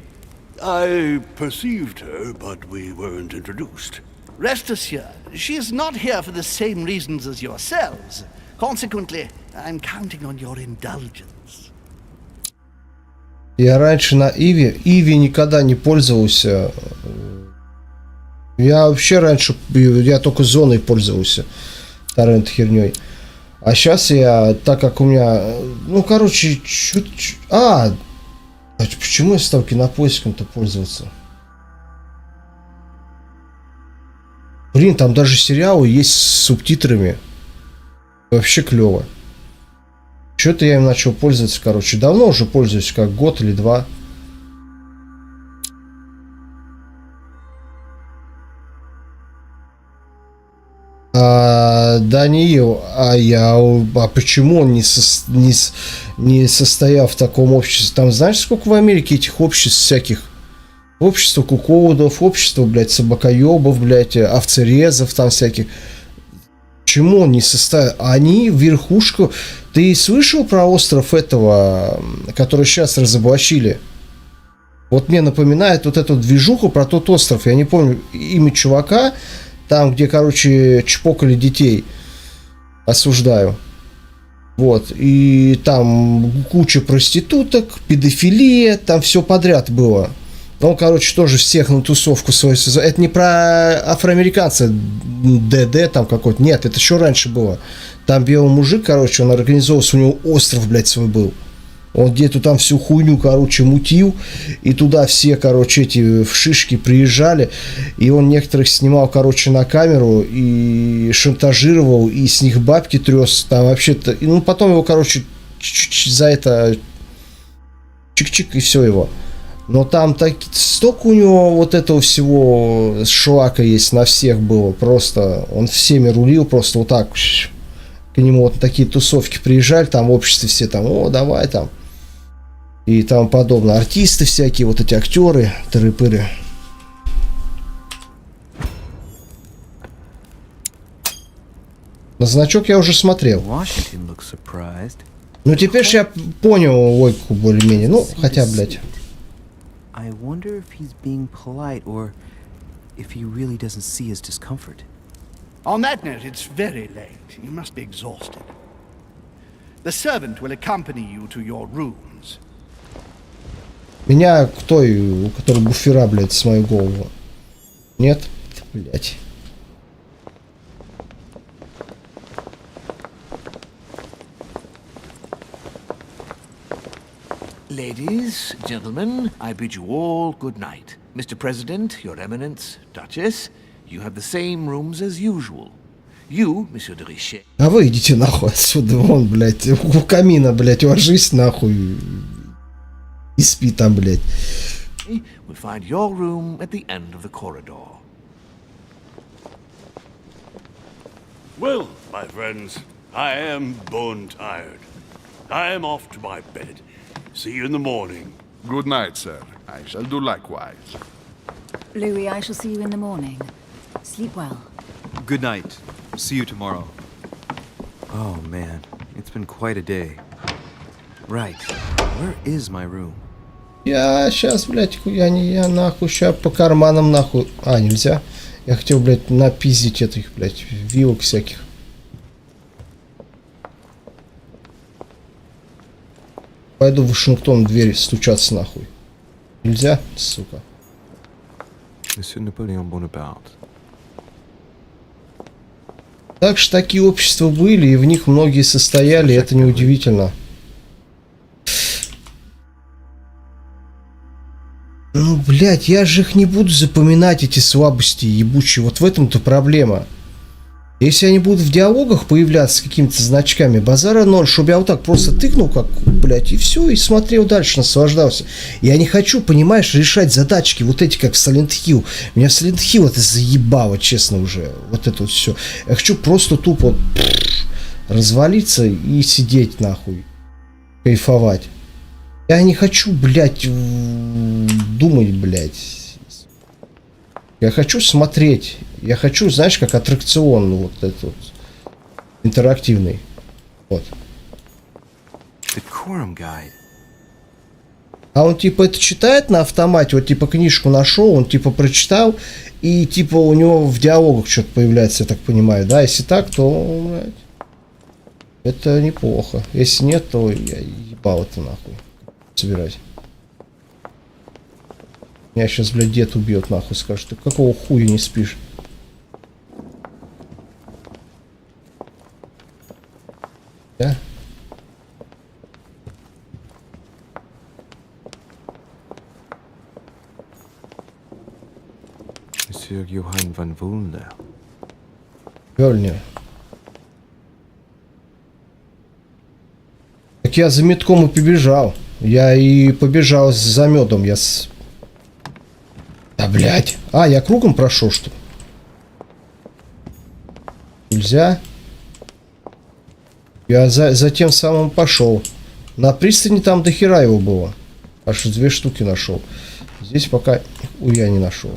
I perceived her, but we weren't introduced. Rest assured, she is not here for the same reasons as yourselves. Consequently, I'm counting on your indulgence. Я раньше на Иви никогда не пользовался. Я вообще раньше, я только зоной пользовался. Торрент херней. А сейчас я, так как у меня, почему я стал кинопоиском-то пользоваться? Блин, там даже сериалы есть с субтитрами. Вообще клево. Что-то я им начал пользоваться, давно уже пользуюсь, как год или два. Даниил, почему он не состоял в таком обществе? Там знаешь, сколько в Америке этих обществ всяких? Общество куколдов, общество, блядь, собакоебов, блядь, овцерезов там всяких. Почему он не состоял? Они верхушку... Ты слышал про остров этого, который сейчас разоблачили? Вот мне напоминает вот эту движуху про тот остров. Я не помню имя чувака. Там, где, чпокали детей. Осуждаю. Вот. И там куча проституток, педофилия, там все подряд было. Он, тоже всех на тусовку свою... Это не про афроамериканца ДД там какой-то. Нет, это еще раньше было. Там белый мужик, он организовался, у него остров, блядь, свой был. Он где-то там всю хуйню, мутил. И туда все, эти в шишки приезжали. И он некоторых снимал, на камеру. И шантажировал. И с них бабки трес. Там вообще-то... потом его, за это... Чик-чик, и все его. Но там столько у него вот этого всего шлака есть на всех было. Просто он всеми рулил. Просто вот так... К нему вот такие тусовки приезжали. Там в обществе все там... давай там... И тому подобное. Артисты всякие, вот эти актеры, тыры-пыры. На значок я уже смотрел. Теперь же я понял логику более-менее. Хотя, блядь. I wonder if he's being polite or if he really doesn't see his discomfort. On that note, it's very late. You must be exhausted. The servant will accompany you to your rooms. Меня кто, у которого буфера, блядь, с мою голову? Нет? Блядь. Ladies, gentlemen, I bid you all good night. Mr. President, Your Eminence, Duchess, you have the same rooms as usual. You, Monsieur de Richet... А вы идите нахуй отсюда, вон, блядь, у камина, блядь, ложись нахуй. И спи там, блядь. We'll find your room at the end of the corridor. Well, my friends, I am bone tired. I am off to my bed. See you in the morning. Good night, sir. I shall do likewise. Louis, I shall see you in the morning. Sleep well. Good night. See you tomorrow. Oh man, it's been quite a day. Right, where is my room? Я сейчас, блядь, я нахуй ща по карманам нахуй. Нельзя. Я хотел, блядь, напиздить этих, блядь, вилок всяких. Пойду в Вашингтон в дверь стучаться нахуй. Нельзя, сука. Monsieur Napoléon Bonaparte. Так что такие общества были, и в них многие состояли, и это неудивительно. Ну, блядь, я же их не буду запоминать, эти слабости ебучие. Вот в этом-то проблема. Если они будут в диалогах появляться с какими-то значками, базара ноль, чтобы я вот так просто тыкнул, как, блядь, и все, и смотрел дальше, наслаждался. Я не хочу, понимаешь, решать задачки вот эти, как в Silent Hill. Меня в Silent Hill это заебало, честно, уже. Вот это вот все. Я хочу просто тупо развалиться и сидеть, нахуй. Кайфовать. Я не хочу, блядь, думать, блядь. Я хочу смотреть. Я хочу, знаешь, как аттракцион, вот этот вот, интерактивный. Вот. А он типа это читает на автомате, вот типа книжку нашел, он типа прочитал, и типа у него в диалогах что-то появляется, я так понимаю, да? Если так, то, блядь, это неплохо. Если нет, то я ебал это нахуй собирать. Меня сейчас, блядь, дед убьет, нахуй, скажет, ты какого хуя не спишь? Да? Monsieur Johann van Vulner. Вельнер. Так я за метком и побежал. Я и побежал за медом. Я с... Да, блядь. А, я кругом прошел, что ли? Нельзя. Я за тем самым пошел. На пристани там дохера его было. Аж 2 штуки нашел. Здесь пока я не нашел.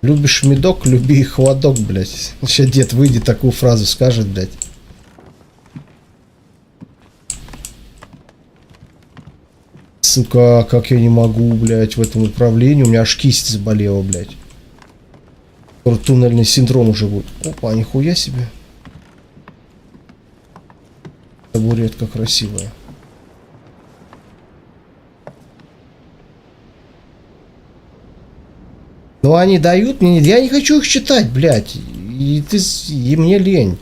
Любишь медок, люби и холодок, блядь. Сейчас дед выйдет, такую фразу скажет, блядь. Сука, как я не могу, блядь, в этом управлении. У меня аж кисть заболела, блядь. Туннельный синдром уже будет. Опа, нихуя себе. Табуретка красивая. Но они дают мне... Я не хочу их читать, блядь. И мне лень.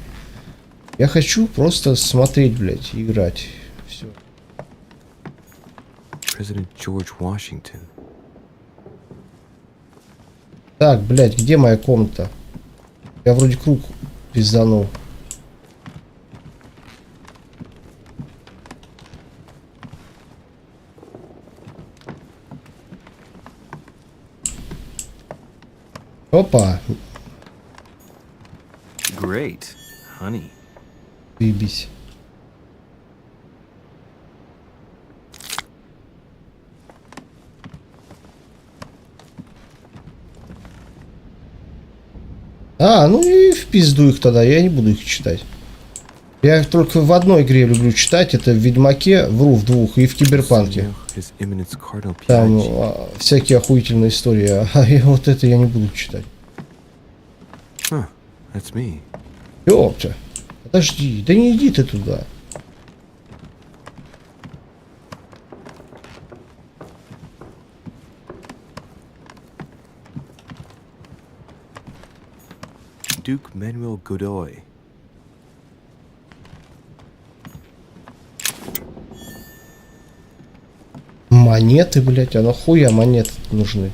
Я хочу просто смотреть, блядь, и играть. Все. President George Washington. Так, блядь, где моя комната? Я вроде круг пизданул. Опа. Great, honey. Заебись. А, ну и в пизду их тогда, я не буду их читать. Я только в одной игре люблю читать, это в Ведьмаке, вру, в 2, и в Киберпанке. Там всякие охуительные истории, а вот это я не буду читать. Ёпта, подожди, да не иди ты туда. Duke Manuel Godoy. Монеты, блядь, а нахуя монеты нужны?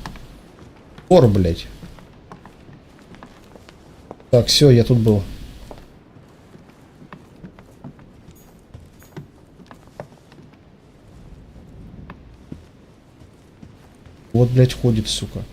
Пор, блядь. Так, все, я тут был. Вот, блядь, ходит, сука.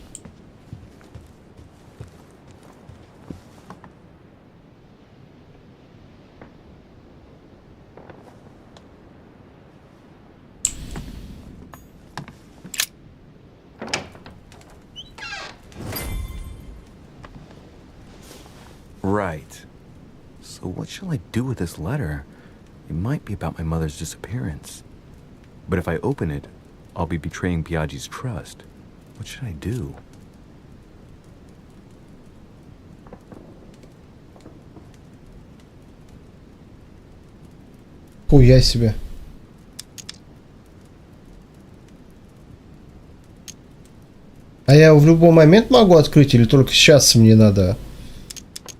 Right. So what shall I do with this letter? It might be about my mother's disappearance. But if I open it, I'll be betraying Piaggi's trust. What should I do? Хуя себе. А я в любой момент могу открыть или только сейчас мне надо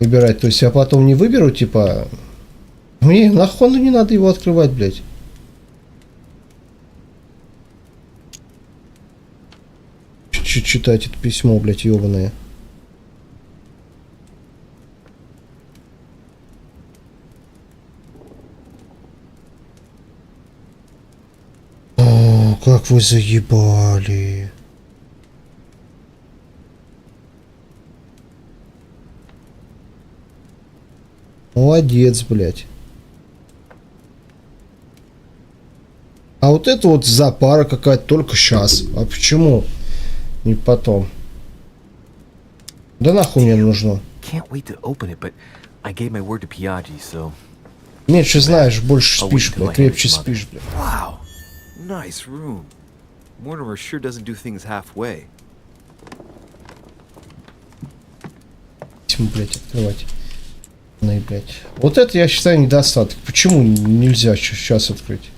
выбирать? То есть я потом не выберу, типа... Мне нахуй не надо его открывать, блядь. Чуть читать это письмо, блядь, ёбаное. О, как вы заебали. Молодец, блядь. А вот это вот запара какая-то только сейчас. А почему? Не потом. Да нахуй мне нужно. Меньше знаешь, больше спишь, блядь. Крепче спишь, блядь. Wow. Nice room. Mortimer sure doesn't do things halfway. Блядь, открывать. Ну и, блядь. Вот это, я считаю, недостаток. Почему нельзя сейчас открыть?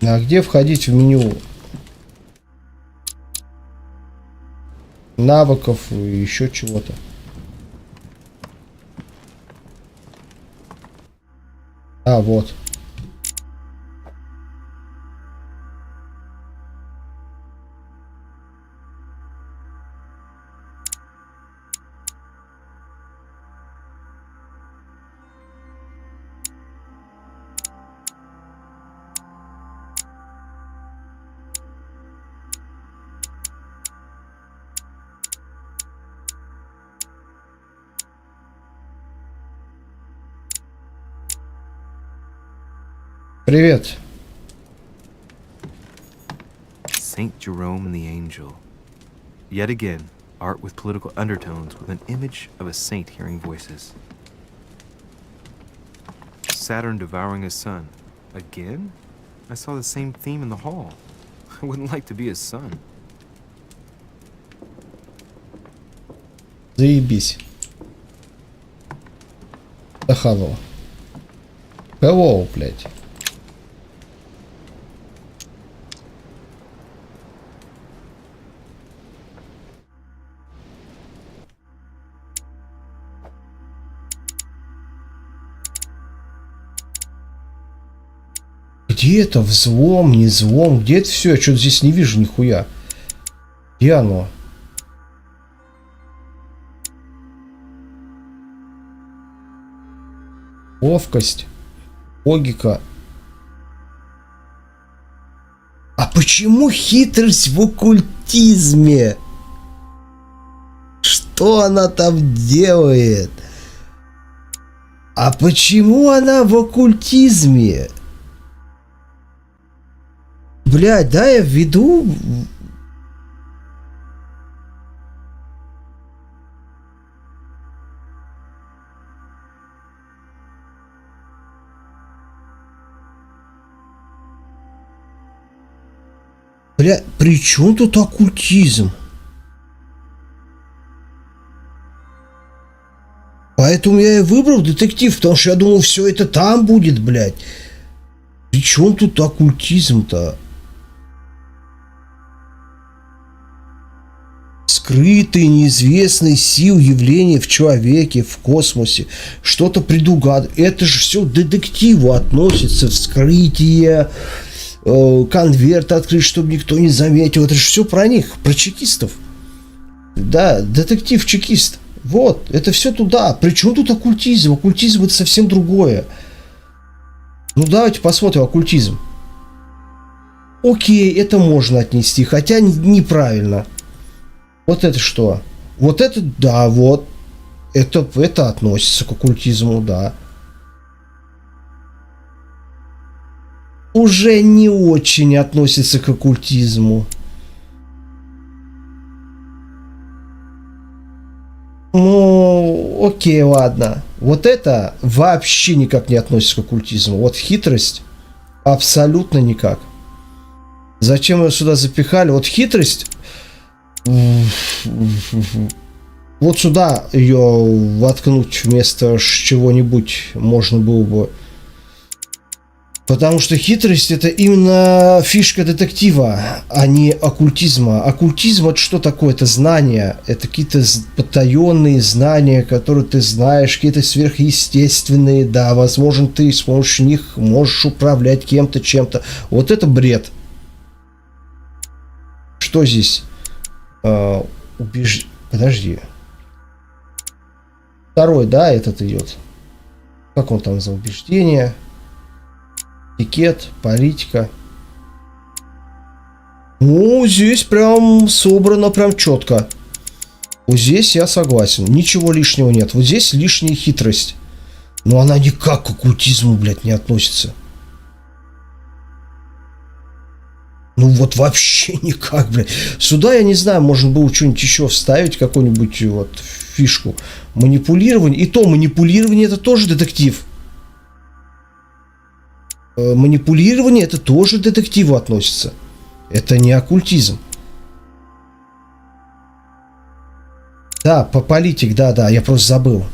А где входить в меню навыков и еще чего-то? А, вот. Привет. Saint Jerome and the Angel. Yet again, art with political undertones with an image of a saint hearing voices. Saturn devouring his son. Again? I saw the same theme in the hall. I wouldn't like to be his son. Заебись. Hello. Hello, блядь. Где это? Взлом, не взлом? Где это все? Я что-то здесь не вижу нихуя. Где оно? Ловкость. Логика. А почему хитрость в оккультизме? Что она там делает? А почему она в оккультизме? Блядь, да, я введу... Бля, при чем тут оккультизм? Поэтому я и выбрал детектив, потому что я думал, все это там будет, блядь. При чем тут оккультизм-то? Скрытые, неизвестные силы, явления в человеке, в космосе, что-то предугадывать. Это же все к детективу относится, вскрытие, конверт открыть, чтобы никто не заметил. Это же все про них, про чекистов. Да, детектив-чекист. Вот, это все туда. Причем тут оккультизм? Оккультизм это совсем другое. Ну давайте посмотрим оккультизм. Окей, это можно отнести, хотя неправильно. Вот это что? Вот это, да, вот. Это относится к оккультизму, да. Уже не очень относится к оккультизму. Ну, окей, ладно. Вот это вообще никак не относится к оккультизму. Вот хитрость абсолютно никак. Зачем ее сюда запихали? Вот хитрость... Вот сюда ее воткнуть вместо чего-нибудь можно было бы. Потому что хитрость это именно фишка детектива, а не оккультизма. Оккультизм это что такое? Это знания. Это какие-то потаенные знания, которые ты знаешь, какие-то сверхъестественные. Да, возможно, ты с помощью них можешь управлять кем-то, чем-то. Вот это бред. Что здесь? Подожди. Второй, да, этот идет. Как он там за убеждение? Этикет, политика. Ну, здесь прям собрано прям четко. Вот здесь я согласен. Ничего лишнего нет. Вот здесь лишняя хитрость. Но она никак к оккультизму, блядь, не относится. Ну вот вообще никак, блядь. Сюда, я не знаю, можно было что-нибудь еще вставить, какую-нибудь вот фишку. Манипулирование. И то манипулирование это тоже детектив. Манипулирование это тоже к детективу относится. Это не оккультизм. Да, по политик, да, я просто забыл.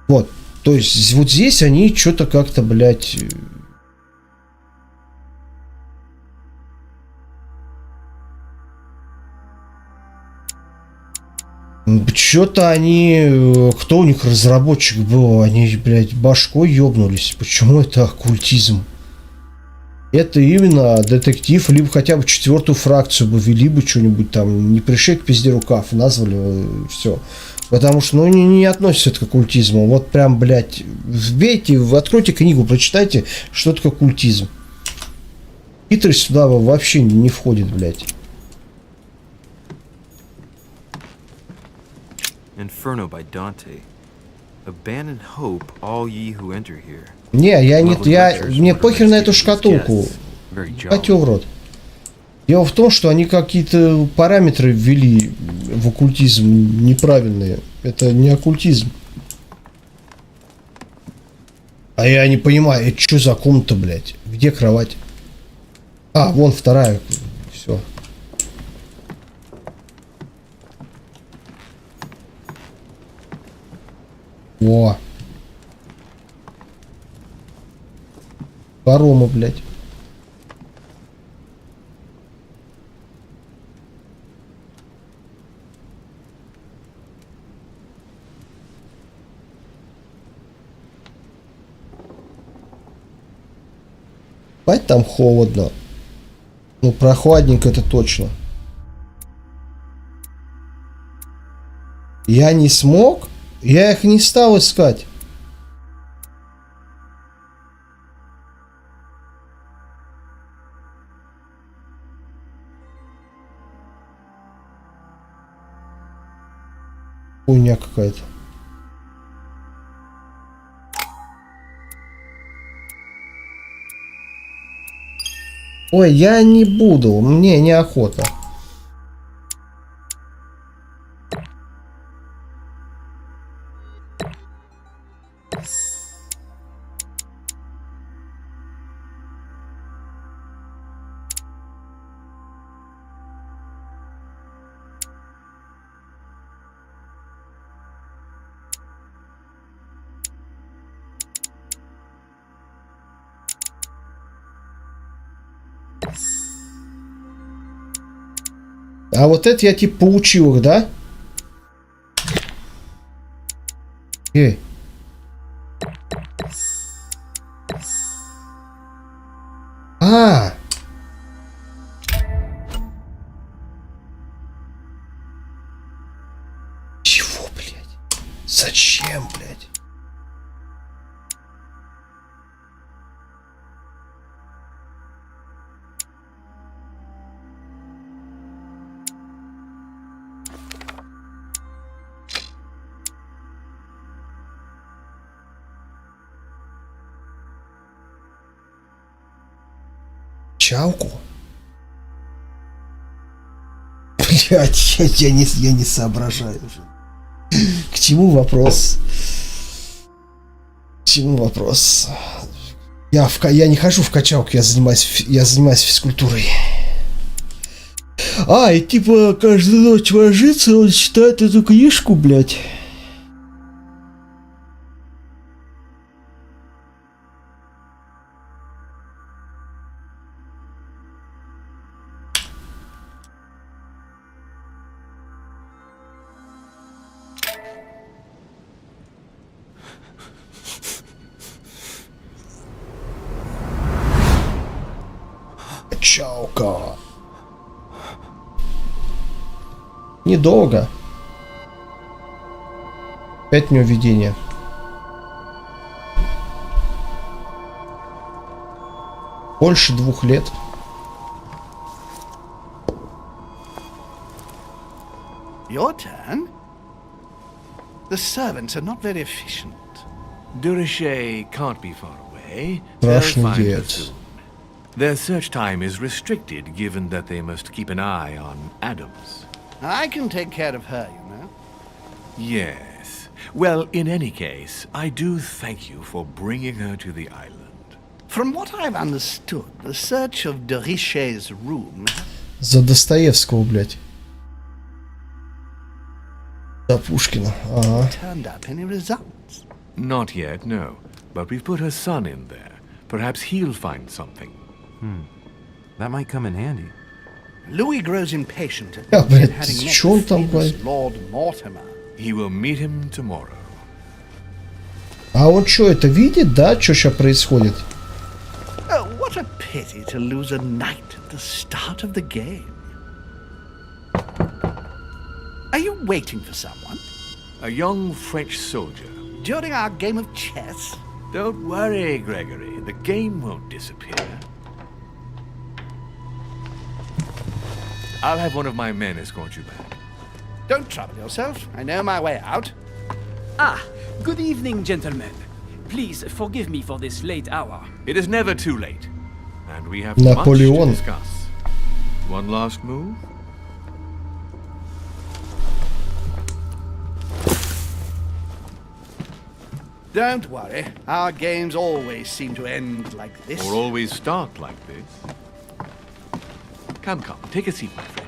Вот, то есть вот здесь они что-то как-то, блядь... Что-то они... Кто у них разработчик был? Они, блядь, башкой ёбнулись. Почему это оккультизм? Это именно детектив, либо хотя бы 4-ю фракцию бы ввели бы что-нибудь там. Не пришей к пизде рукав, назвали, все. Потому что, ну, не относится это к оккультизму. Вот прям, блядь, вбейте, откройте книгу, прочитайте, что такое оккультизм. Хитрость сюда вообще не входит, блядь. Inferno by Dante. Abandon hope, all ye who enter here. Не, мне похер на эту шкатулку. Хотел в рот. Дело в том, что они какие-то параметры ввели в оккультизм неправильные. Это не оккультизм. А я не понимаю, это что за комната, блядь? Где кровать? А, вон вторая. Все. О. Парома, блядь. Бать, там холодно. Ну, прохладненько это точно. Я не смог? Я их не стал искать. Хуйня какая-то. Ой, я не буду, мне неохота. А вот это я типа поучил их, да? А. Чего, блядь? Зачем, блядь? Чалку? Блядь, я не соображаю уже. К чему вопрос? К чему вопрос? Я не хожу в качалку, я занимаюсь физкультурой. И типа каждую ночь ложится, он читает эту книжку, блядь. Качалка. Недолго. Опять неувидение. Больше 2 лет. Your turn? The servants are not very efficient. Durishay can't be far away. They'll find her soon. Their search time is restricted, given that they must keep an eye on Adams. I can take care of her, you know. Yes. Well, in any case, I do thank you for bringing her to the island. From what I've understood, the search of Durishay's room... За Достоевского, блядь. За Пушкина. Ага. Turned up any results? Not yet, no. But we've put her son in there. Perhaps he'll find something. That might come in handy. Louis grows impatient at блядь, having met чё он the там famous говорит? Lord Mortimer. He will meet him tomorrow. А он что, это видит, да? Что сейчас происходит? Oh, what a pity to lose a knight at the start of the game. Are you waiting for someone? A young French soldier. During our game of chess? Don't worry, Gregory. The game won't disappear. I'll have one of my men escort you back. Don't trouble yourself. I know my way out. Good evening, gentlemen. Please forgive me for this late hour. It is never too late. And we have Napoleon. much to discuss. One last move? Don't worry. Our games always seem to end like this. Or always start like this. Come, take a seat, my friend.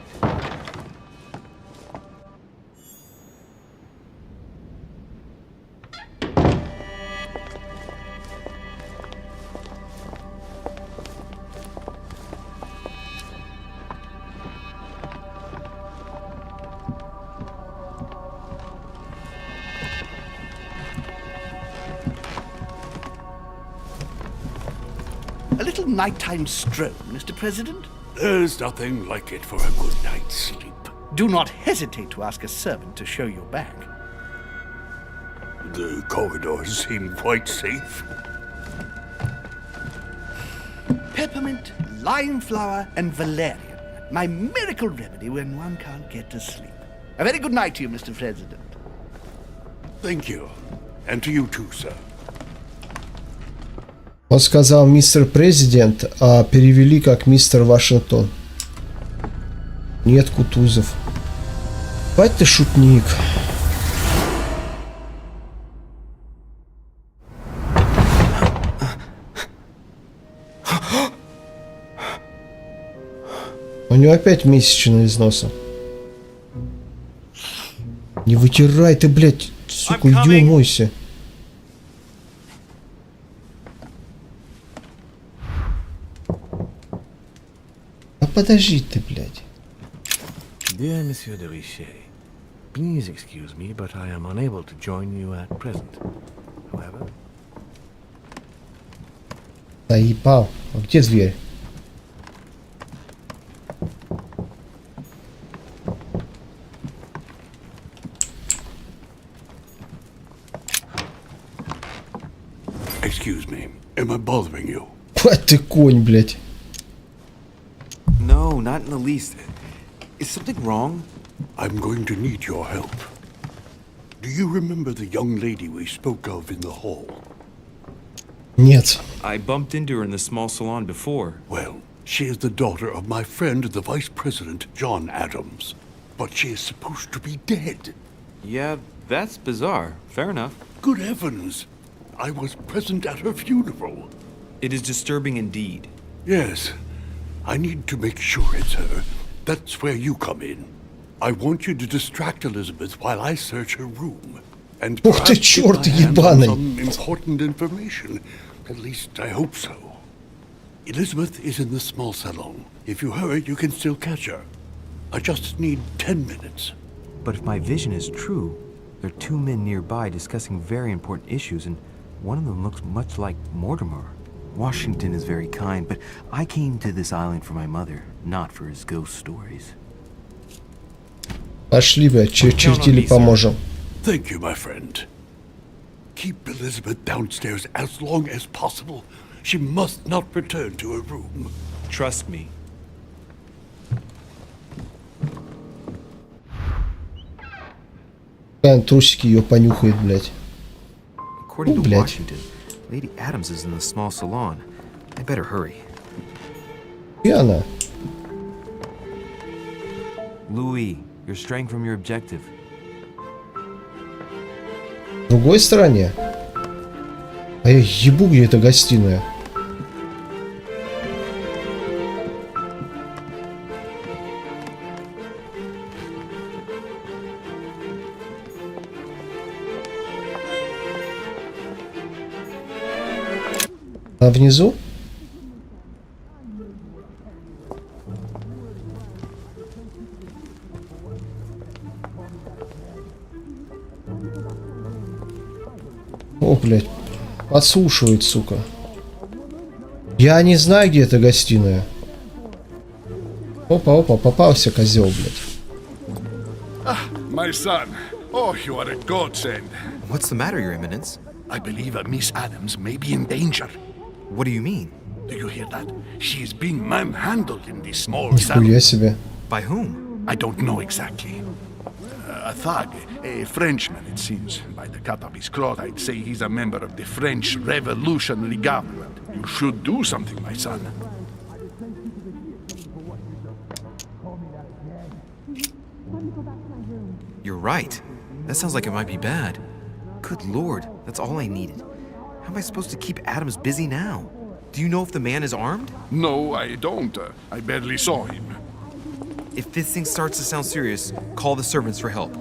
A little nighttime stroll, Mr. President? There's nothing like it for a good night's sleep. Do not hesitate to ask a servant to show you back. The corridors seem quite safe. Peppermint, lime flower, and valerian. My miracle remedy when one can't get to sleep. A very good night to you, Mr. President. Thank you. And to you too, sir. Он сказал мистер Президент, а перевели как мистер Вашингтон. Нет, Кутузов. Бать ты шутник. У него опять месячные из носа. Не вытирай ты, блядь, сука, иди умойся. Подожди ты, блядь. Dear Monsieur de Richet, please excuse me, but I am unable to join you at present. However... Заебал. А где дверь? Excuse me. Am I bothering you? Пать ты конь, блядь. No, not in the least. Is something wrong? I'm going to need your help. Do you remember the young lady we spoke of in the hall? Нет. I bumped into her in the small salon before. Well, she is the daughter of my friend, the Vice President, John Adams. But she is supposed to be dead. Yeah, that's bizarre. Fair enough. Good heavens! I was present at her funeral. It is disturbing indeed. Yes. I need to make sure it's her. That's where you come in. I want you to distract Elizabeth while I search her room. And Ух ты, perhaps get черт my hands on ебаный! some important information. At least I hope so. Elizabeth is in the small salon. If you hurry, you can still catch her. I just need 10 minutes. But if my vision is true, there are two men nearby discussing very important issues, and one of them looks much like Mortimer. Washington is very kind, but I came to this island for my mother, not for his ghost stories. Пошли, блядь, чертили поможем. Thank you, my friend. Keep Elizabeth downstairs as long as possible. She must not return to her room. Trust me. Трусики ее понюхает, блядь. According to блядь. Washington, Lady Adams is in the small salon. I better hurry. И она. Louis, you're straying from your objective. В другой стороне. А я ебу, где эта гостиная. А внизу? О, блядь. Подслушивает, сука. Я не знаю, где эта гостиная. Опа, опа, попался козел, блядь. My son. Oh, you are a godsend. What's the matter, Your Eminence? I believe Miss Adams may be in danger. What do you mean? Do you hear that? She is being manhandled in this small Нихуя salon. себе. By whom? I don't know exactly. A thug, a Frenchman, it seems. By the cut of his cloth, I'd say he's a member of the French Revolutionary Government. You should do something, my son. You're right. That sounds like it might be bad. Good lord, that's all I needed. How am I supposed to keep Adams busy now? Do you know if the man is armed? No, I don't. I barely saw him. If this thing starts to sound serious, call the servants for help.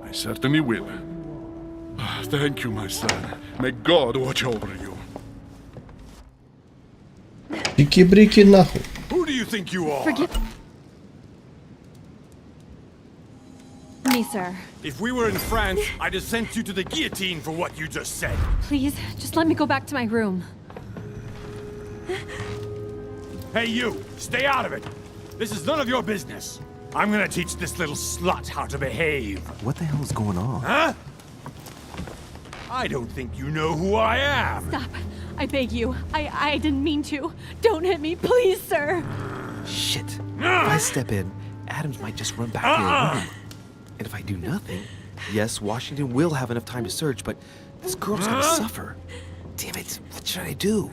I certainly will. Thank you, my son. May God watch over you. Чики-брики нахуй. Who do you think you are? Forgive me, sir. If we were in France, I'd have sent you to the guillotine for what you just said. Please, just let me go back to my room. Hey, you! Stay out of it! This is none of your business. I'm gonna teach this little slut how to behave. What the hell is going on? Huh? I don't think you know who I am. Stop. I beg you. I didn't mean to. Don't hit me, please, sir. Shit. If I step in, Adams might just run back to her room. And if I do nothing, yes, Washington will have enough time to search, but this girl's gonna suffer. Damn it, what should I do?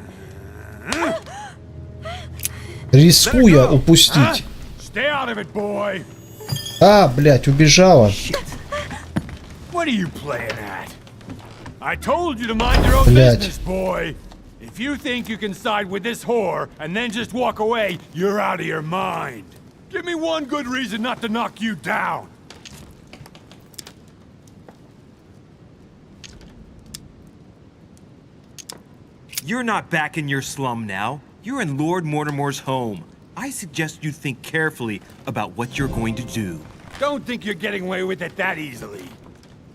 Рискуя упустить. Stay out of it, boy. А, блядь, убежала. What are you playing at? I told you to mind your own Блядь. business, boy. If you think you can side with this whore and then just walk away, you're out of your mind. Give me one good reason not to knock you down. You're not back in your slum now. You're in Lord Mortimer's home. I suggest you think carefully about what you're going to do. Don't think you're getting away with it that easily.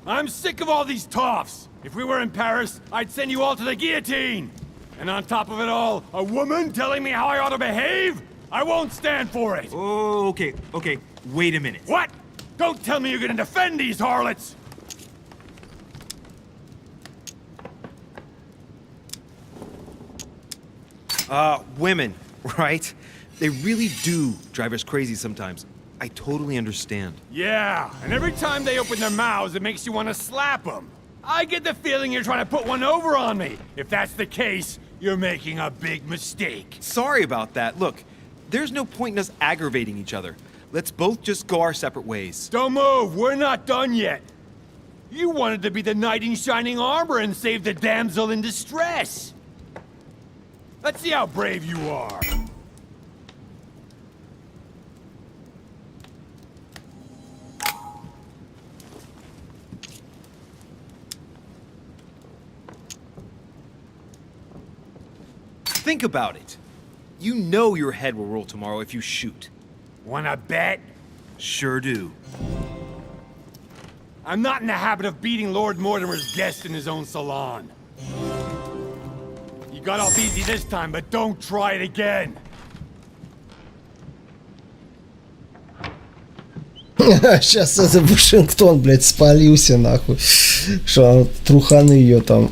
I'm sick of all these toffs. If we were in Paris, I'd send you all to the guillotine. And on top of it all, a woman telling me how I ought to behave? I won't stand for it. Oh, okay. Wait a minute. What? Don't tell me you're gonna defend these harlots. Women, right? They really do drive us crazy sometimes. I totally understand. Yeah, and every time they open their mouths, it makes you want to slap them. I get the feeling you're trying to put one over on me. If that's the case, you're making a big mistake. Sorry about that. Look, there's no point in us aggravating each other. Let's both just go our separate ways. Don't move, we're not done yet. You wanted to be the knight in shining armor and save the damsel in distress. Let's see how brave you are. Think about it. You know your head will roll tomorrow if you shoot. Wanna bet? Sure do. I'm not in the habit of beating Lord Mortimer's guest in his own salon. You got off easy this time, but don't try it again. Сейчас это Вашингтон, блядь, спалился нахуй. Что труханы ее там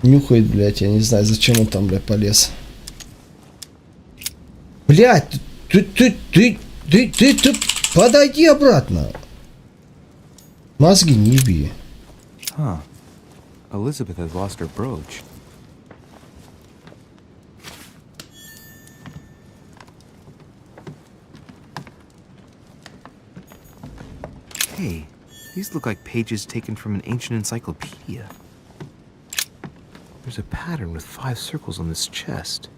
нюхает, блядь, я не знаю, зачем он там, блядь, полез. Блядь, ты подойди обратно. Мозги не еби. Huh. Elizabeth has lost her brooch. Hey, these look like pages taken from an ancient encyclopedia. There's a pattern with 5 circles on this chest.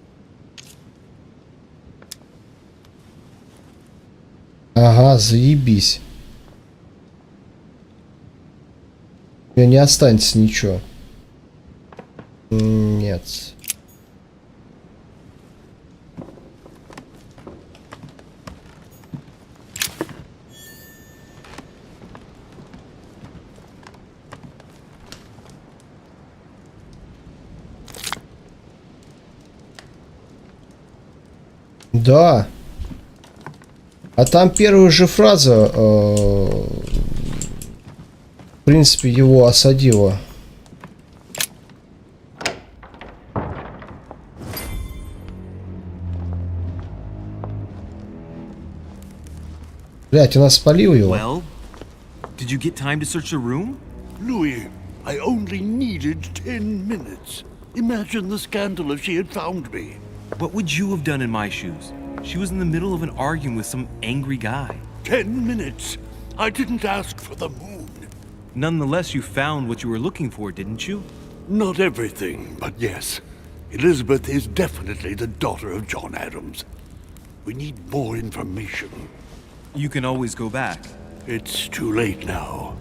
Ага, заебись. У меня не останется ничего. Нет. Да. А там первая же фраза, в принципе, его осадила. Блять, она спалила его. Well, did you get time to search the room? Louis, I only needed 10 minutes. Imagine the scandal if she had found me. What would you have done in my shoes? She was in the middle of an argument with some angry guy. 10 minutes? I didn't ask for the moon. Nonetheless, you found what you were looking for, didn't you? Not everything, but yes. Elizabeth is definitely the daughter of John Adams. We need more information. You can always go back. It's too late now.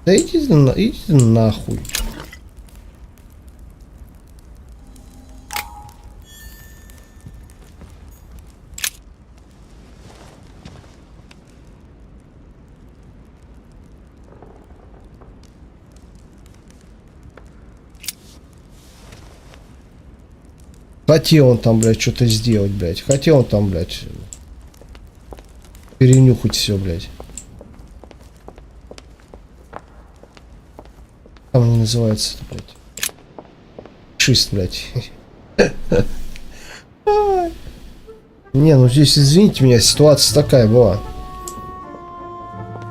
Да иди нахуй. Хотел он там, блядь, что-то сделать, блядь. Хотел он там, блядь, перенюхать все, блядь. Как они называются, блядь? Шист, блядь. Не, ну здесь, извините меня, ситуация такая была.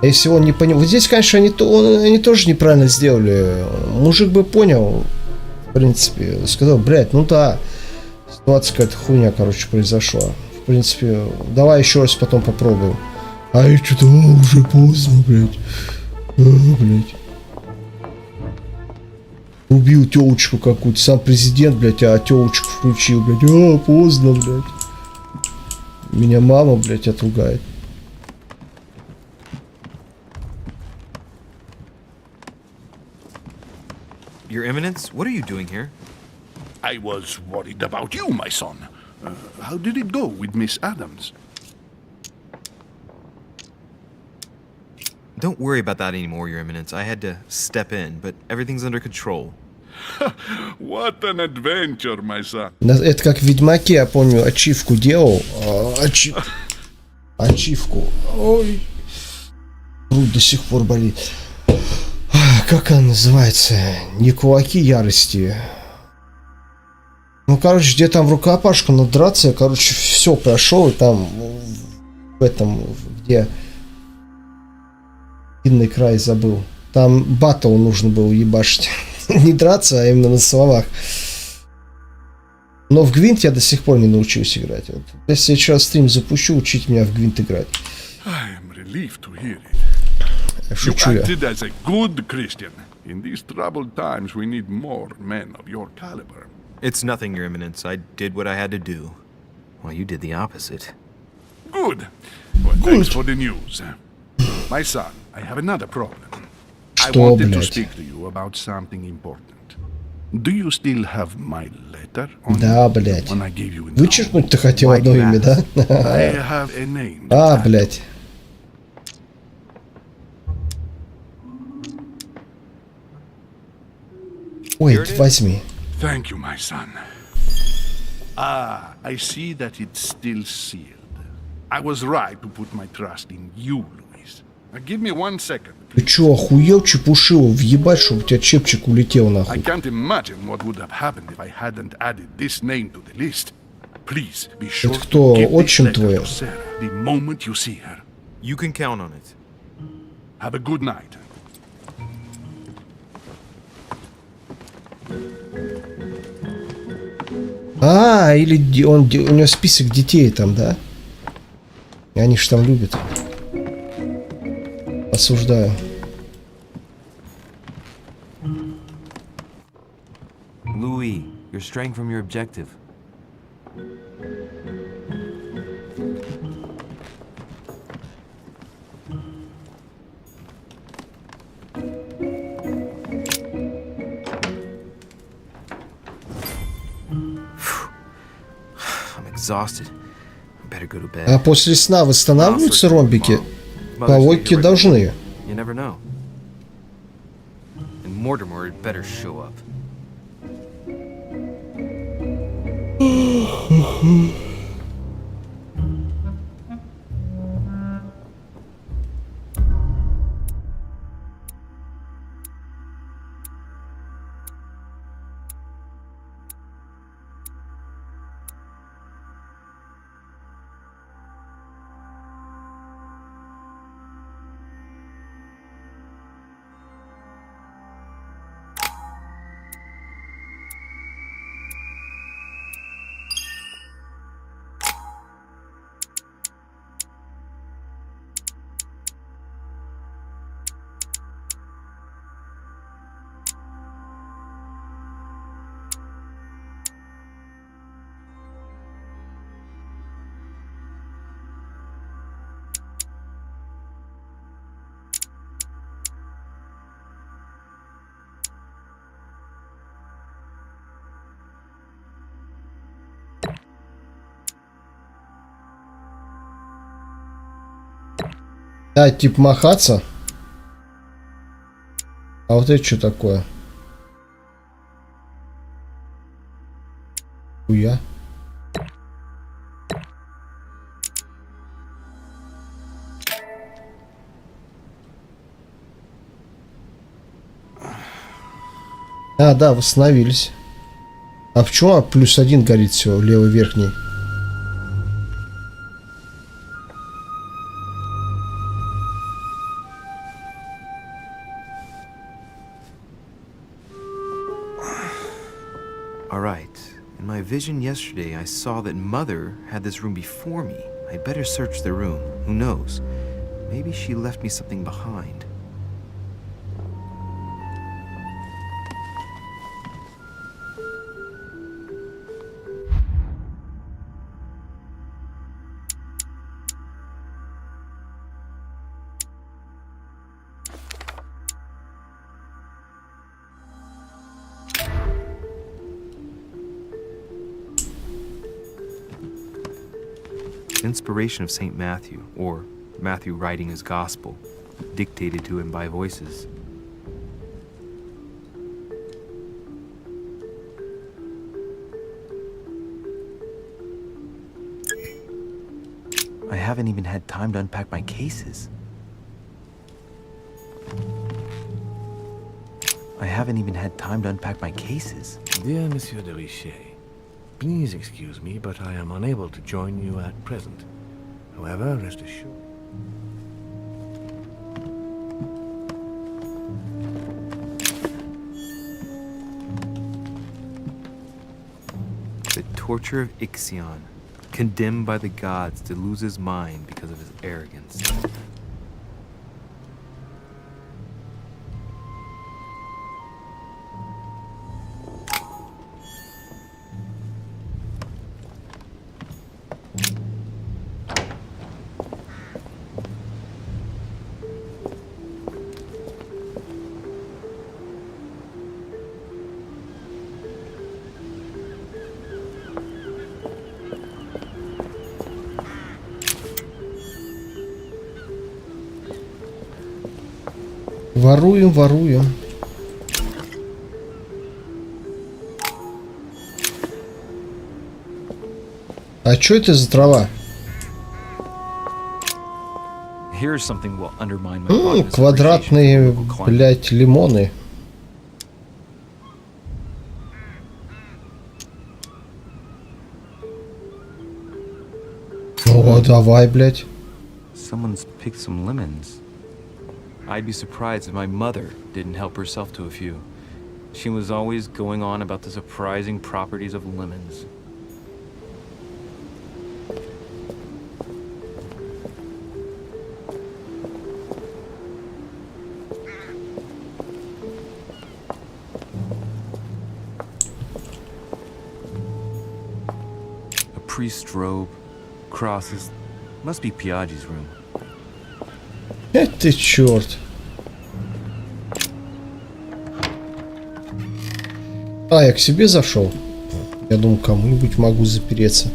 Если он не понял... Вот здесь, конечно, они тоже неправильно сделали. Мужик бы понял, в принципе. Сказал, блядь, ну да. Ситуация какая-то хуйня, короче, произошла. В принципе, давай еще раз потом попробуем. А я что-то уже поздно, блядь. Блядь. Убил тёлочку какую-то. Сам президент, блядь, а тёлочку включил, блядь. Поздно, блядь. Меня мама, блядь, отругает. Your Eminence, what are you doing here? I was worried about you, my son. How did it go with Miss Adams? Don't worry about that anymore, Your Eminence. I had to step in, but everything's under control. What an adventure, my son. Это как в Ведьмаке, я помню, ачивку делал. Ачивку. Ой. Грудь до сих пор болит. Как она называется? Не кулаки ярости. Ну, короче, где там в рукопашку надраться, я, короче, все прошел, и там в этом, где инный край забыл. Там батл нужно было ебашить. Не драться, а именно на словах. Но в гвинт я до сих пор не научился играть. Вот. Если я еще раз стрим запущу, учить меня в гвинт играть. You Шучу я. acted as a good Christian. In these troubled times, we need more men of your caliber. It's nothing, Your Eminence. I did what I had to do. Well, you did the opposite. Good. Well, thanks for the news. My son, I have another problem. I Что, wanted to блядь? speak to you about something important. Do you still have my letter on Да, you? блядь. When I gave you a Вычеркнуть ты хотел одно имя, да? I have a name. А, блядь. Ой, возьми. Thank you, my son. Ah, I see that it's still sealed. I was right to put my trust in you, Louis. Now give me 1 second. Ты чё, охуел, чепушил? Въебать, чтобы у тебя чепчик улетел I нахуй. can't imagine what would have happened if I hadn't added this name to the list. Please be sure Это кто, to give this отчим letter твой? to Sarah the moment you see her. You can count on it. Have a good night. А, или у него список детей там, да? И они ж там любят. Осуждаю. Louis, you're straying from your objective. I'm exhausted. I better go to bed. А после сна восстанавливаются ромбики? По логике должны. You never know. And Mortimer had better show up. Да, типа махаться. А вот это что такое? Хуя. А, да, восстановились. А почему +1 горит всего, левый верхний? Alright. In my vision yesterday, I saw that Mother had this room before me. I'd better search the room. Who knows? Maybe she left me something behind. Inspiration of St. Matthew, or Matthew writing his gospel, dictated to him by voices. I haven't even had time to unpack my cases. I haven't even had time to unpack my cases. Dear Monsieur de Richet, please excuse me, but I am unable to join you at present. However, rest assured. The torture of Ixion, condemned by the gods to lose his mind because of his arrogance. Воруем, воруем. А чё это за трава? Here's something will undermine my partner's Квадратные, appreciation for local climate. блядь, лимоны. О, давай, блядь. Someone's picked some lemons. I'd be surprised if my mother didn't help herself to a few. She was always going on about the surprising properties of lemons. A priest's robe, crosses. Must be Piaggi's room. Это черт. А, я к себе зашел. Я думал, кому-нибудь могу запереться.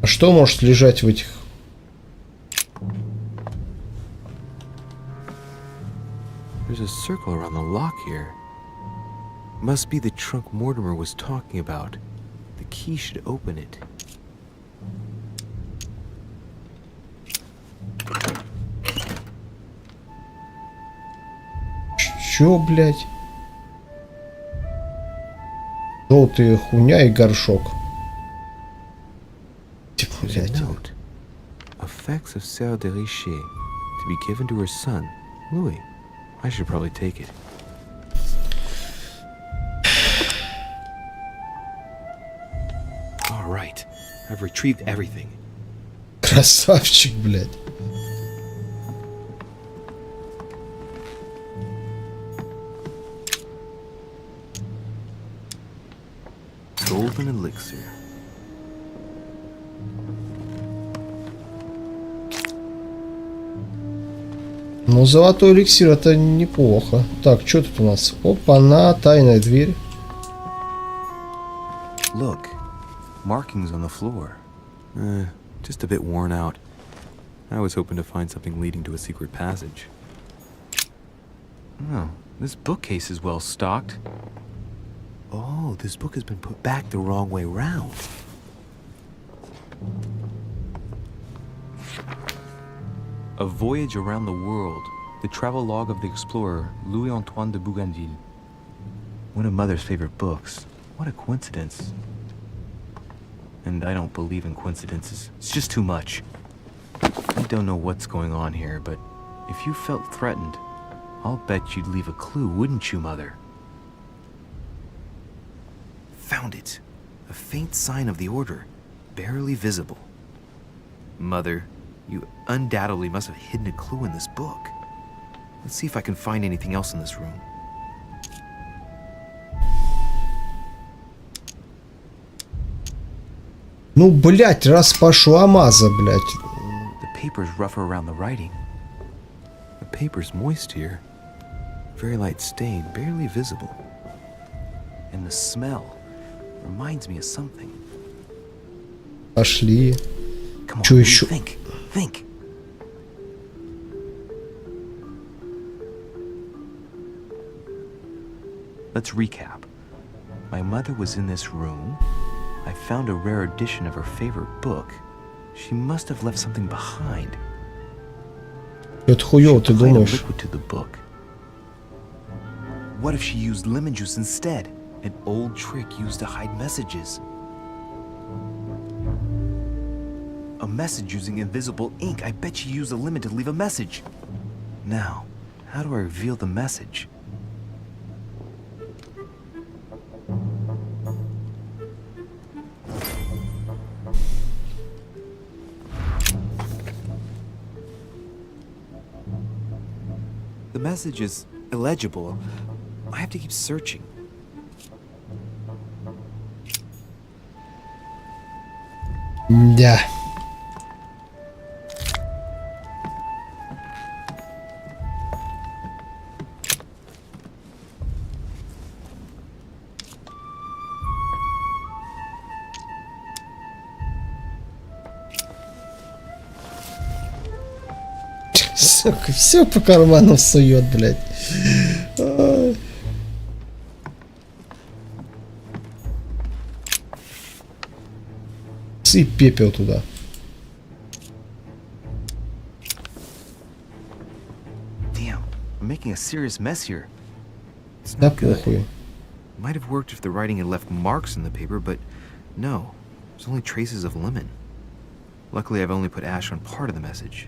А что может лежать в этих? There's a circle around the lock here. Must be the trunk Mortimer was talking about. The key should open it. Чё, блядь? Желтая хуйня и горшок. Блядь. Note. Effects of Sœur de Richer to be given to her son, Louis. I should probably take it. All right, I've retrieved everything. Красавчик, блядь. Golden elixir. Ну, золотой эликсир это неплохо. Так, что тут у нас? Опа-на, тайная дверь. Look, markings on the floor. Just a bit worn out. I was hoping to find something leading to a secret passage. Oh, this bookcase is well stocked. Oh, this book has been put back the wrong way round. A Voyage Around the World, the travel log of the explorer Louis-Antoine de Bougainville. One of Mother's favorite books. What a coincidence. And I don't believe in coincidences. It's just too much. I don't know what's going on here, but if you felt threatened, I'll bet you'd leave a clue, wouldn't you, Mother? Found it. A faint sign of the order, barely visible. Mother, you undoubtedly must have hidden a clue in this book. Let's see if I can find anything else in this room. Ну, блядь, раз пошла маза, блядь. The paper's rougher around the writing. The paper's moist here. Very light stain, barely visible. And the smell reminds me of something. Пошли. Come Чё on, еще? think. Let's recap. My mother was in this room. I found a rare edition of her favorite book. She must have left something behind. Это хуёво, ты Applied a думаешь? liquid to the book. What if she used lemon juice instead? An old trick used to hide messages. A message using invisible ink. I bet she used a lemon to leave a message. Now, how do I reveal the message? The message is illegible. I have to keep searching. Да. Сука, все по карманам сует, блядь. Ай. Сыпь пепел туда. Damn, I'm making a serious mess here. It's Да not good. похуй. Might have worked if the writing had left marks in the paper, but no. There's only traces of lemon. Luckily, I've only put ash on part of the message.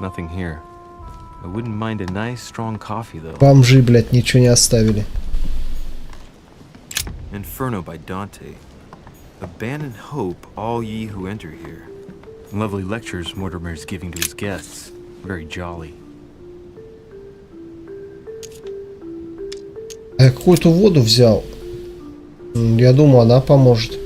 Nothing here. I wouldn't mind a nice, strong coffee, though. Бомжи, блядь, ничего не оставили. Inferno by Dante. Abandon hope, all ye who enter here. Lovely lectures Mortimer's giving to his guests. Very jolly. Я какую-то воду взял. Я думаю, она поможет.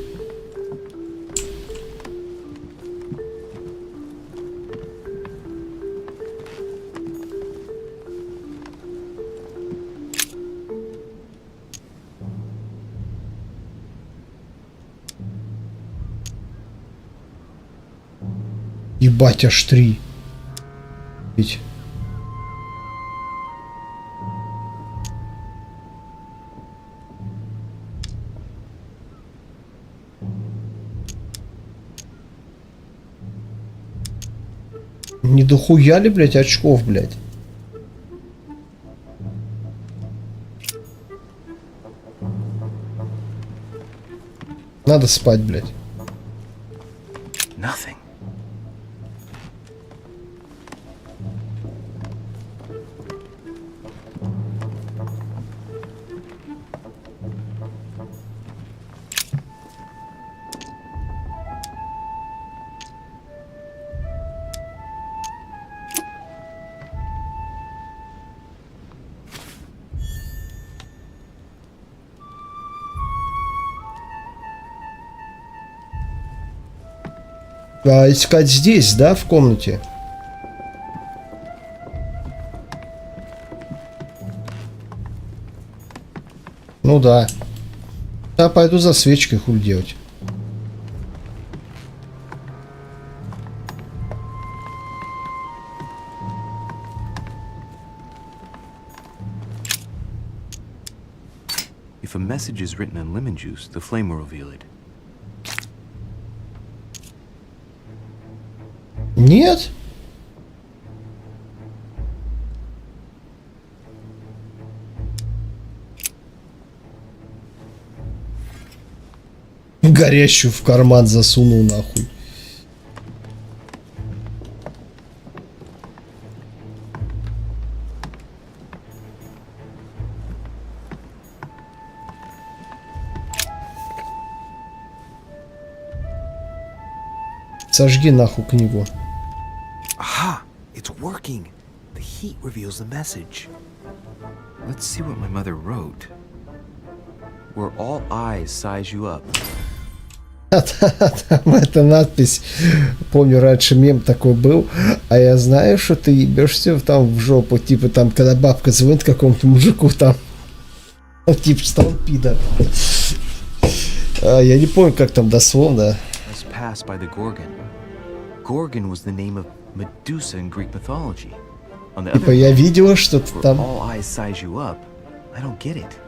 Ебать, аж 3. Ведь. Не дохуя ли, блядь, очков, блядь? Надо спать, блядь. Nothing. А искать здесь, да, в комнате? Ну да. Я пойду за свечкой, хуй делать. If a message is written in lemon juice, the flame will reveal it. Нет? Горящую в карман засунул нахуй. Сожги нахуй книгу. Aha! It's working! The heat reveals the message. Let's see what my mother wrote. Where all eyes size you up. Там эта надпись. Помню, раньше мем такой был. А я знаю, что ты ебешься там в жопу. Типа там, когда бабка звонит какому-то мужику там. Типа, что он пидор. Я не помню, как там дословно. Passed by the Gorgon. Gorgon was the name of Medusa in Greek mythology. On the other Типа, я видела что-то там. all eyes size you up. I don't get it.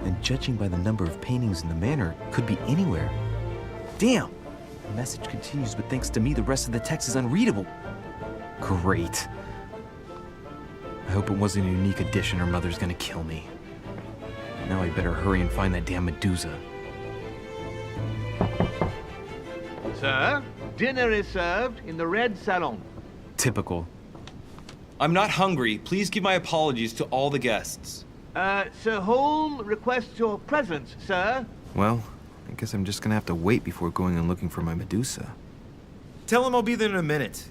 And judging by the number of paintings in the manor, could be anywhere. Damn! The message continues, but thanks to me, the rest of the text is unreadable. Great. I hope it wasn't a unique edition or Mother's gonna kill me. Now I better hurry and find that damn Medusa. Sir, dinner is served in the red salon. Typical. I'm not hungry. Please give my apologies to all the guests. Sir Holm requests your presence, sir. Well, I guess I'm just gonna have to wait before going and looking for my Medusa. Tell him I'll be there in a minute.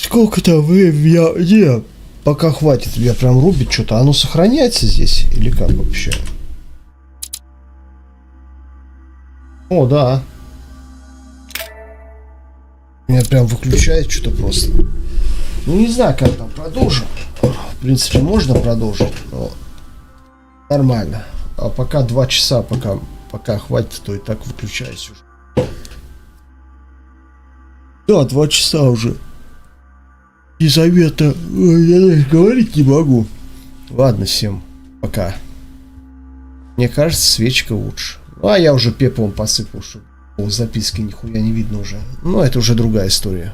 Сколько там времени? Не, пока хватит. Я прям рубит что-то. Оно сохраняется здесь? Или как вообще? О, да. Меня прям выключает что-то просто. Ну, не знаю, как там продолжим. В принципе, можно продолжить, но нормально. А пока 2 часа, пока хватит, то и так выключаюсь уже. Да, 2 часа уже. Елизавета, я даже говорить не могу. Ладно, всем пока. Мне кажется, свечка лучше. А я уже пеплом посыпал, что записки нихуя не видно уже. Но это уже другая история.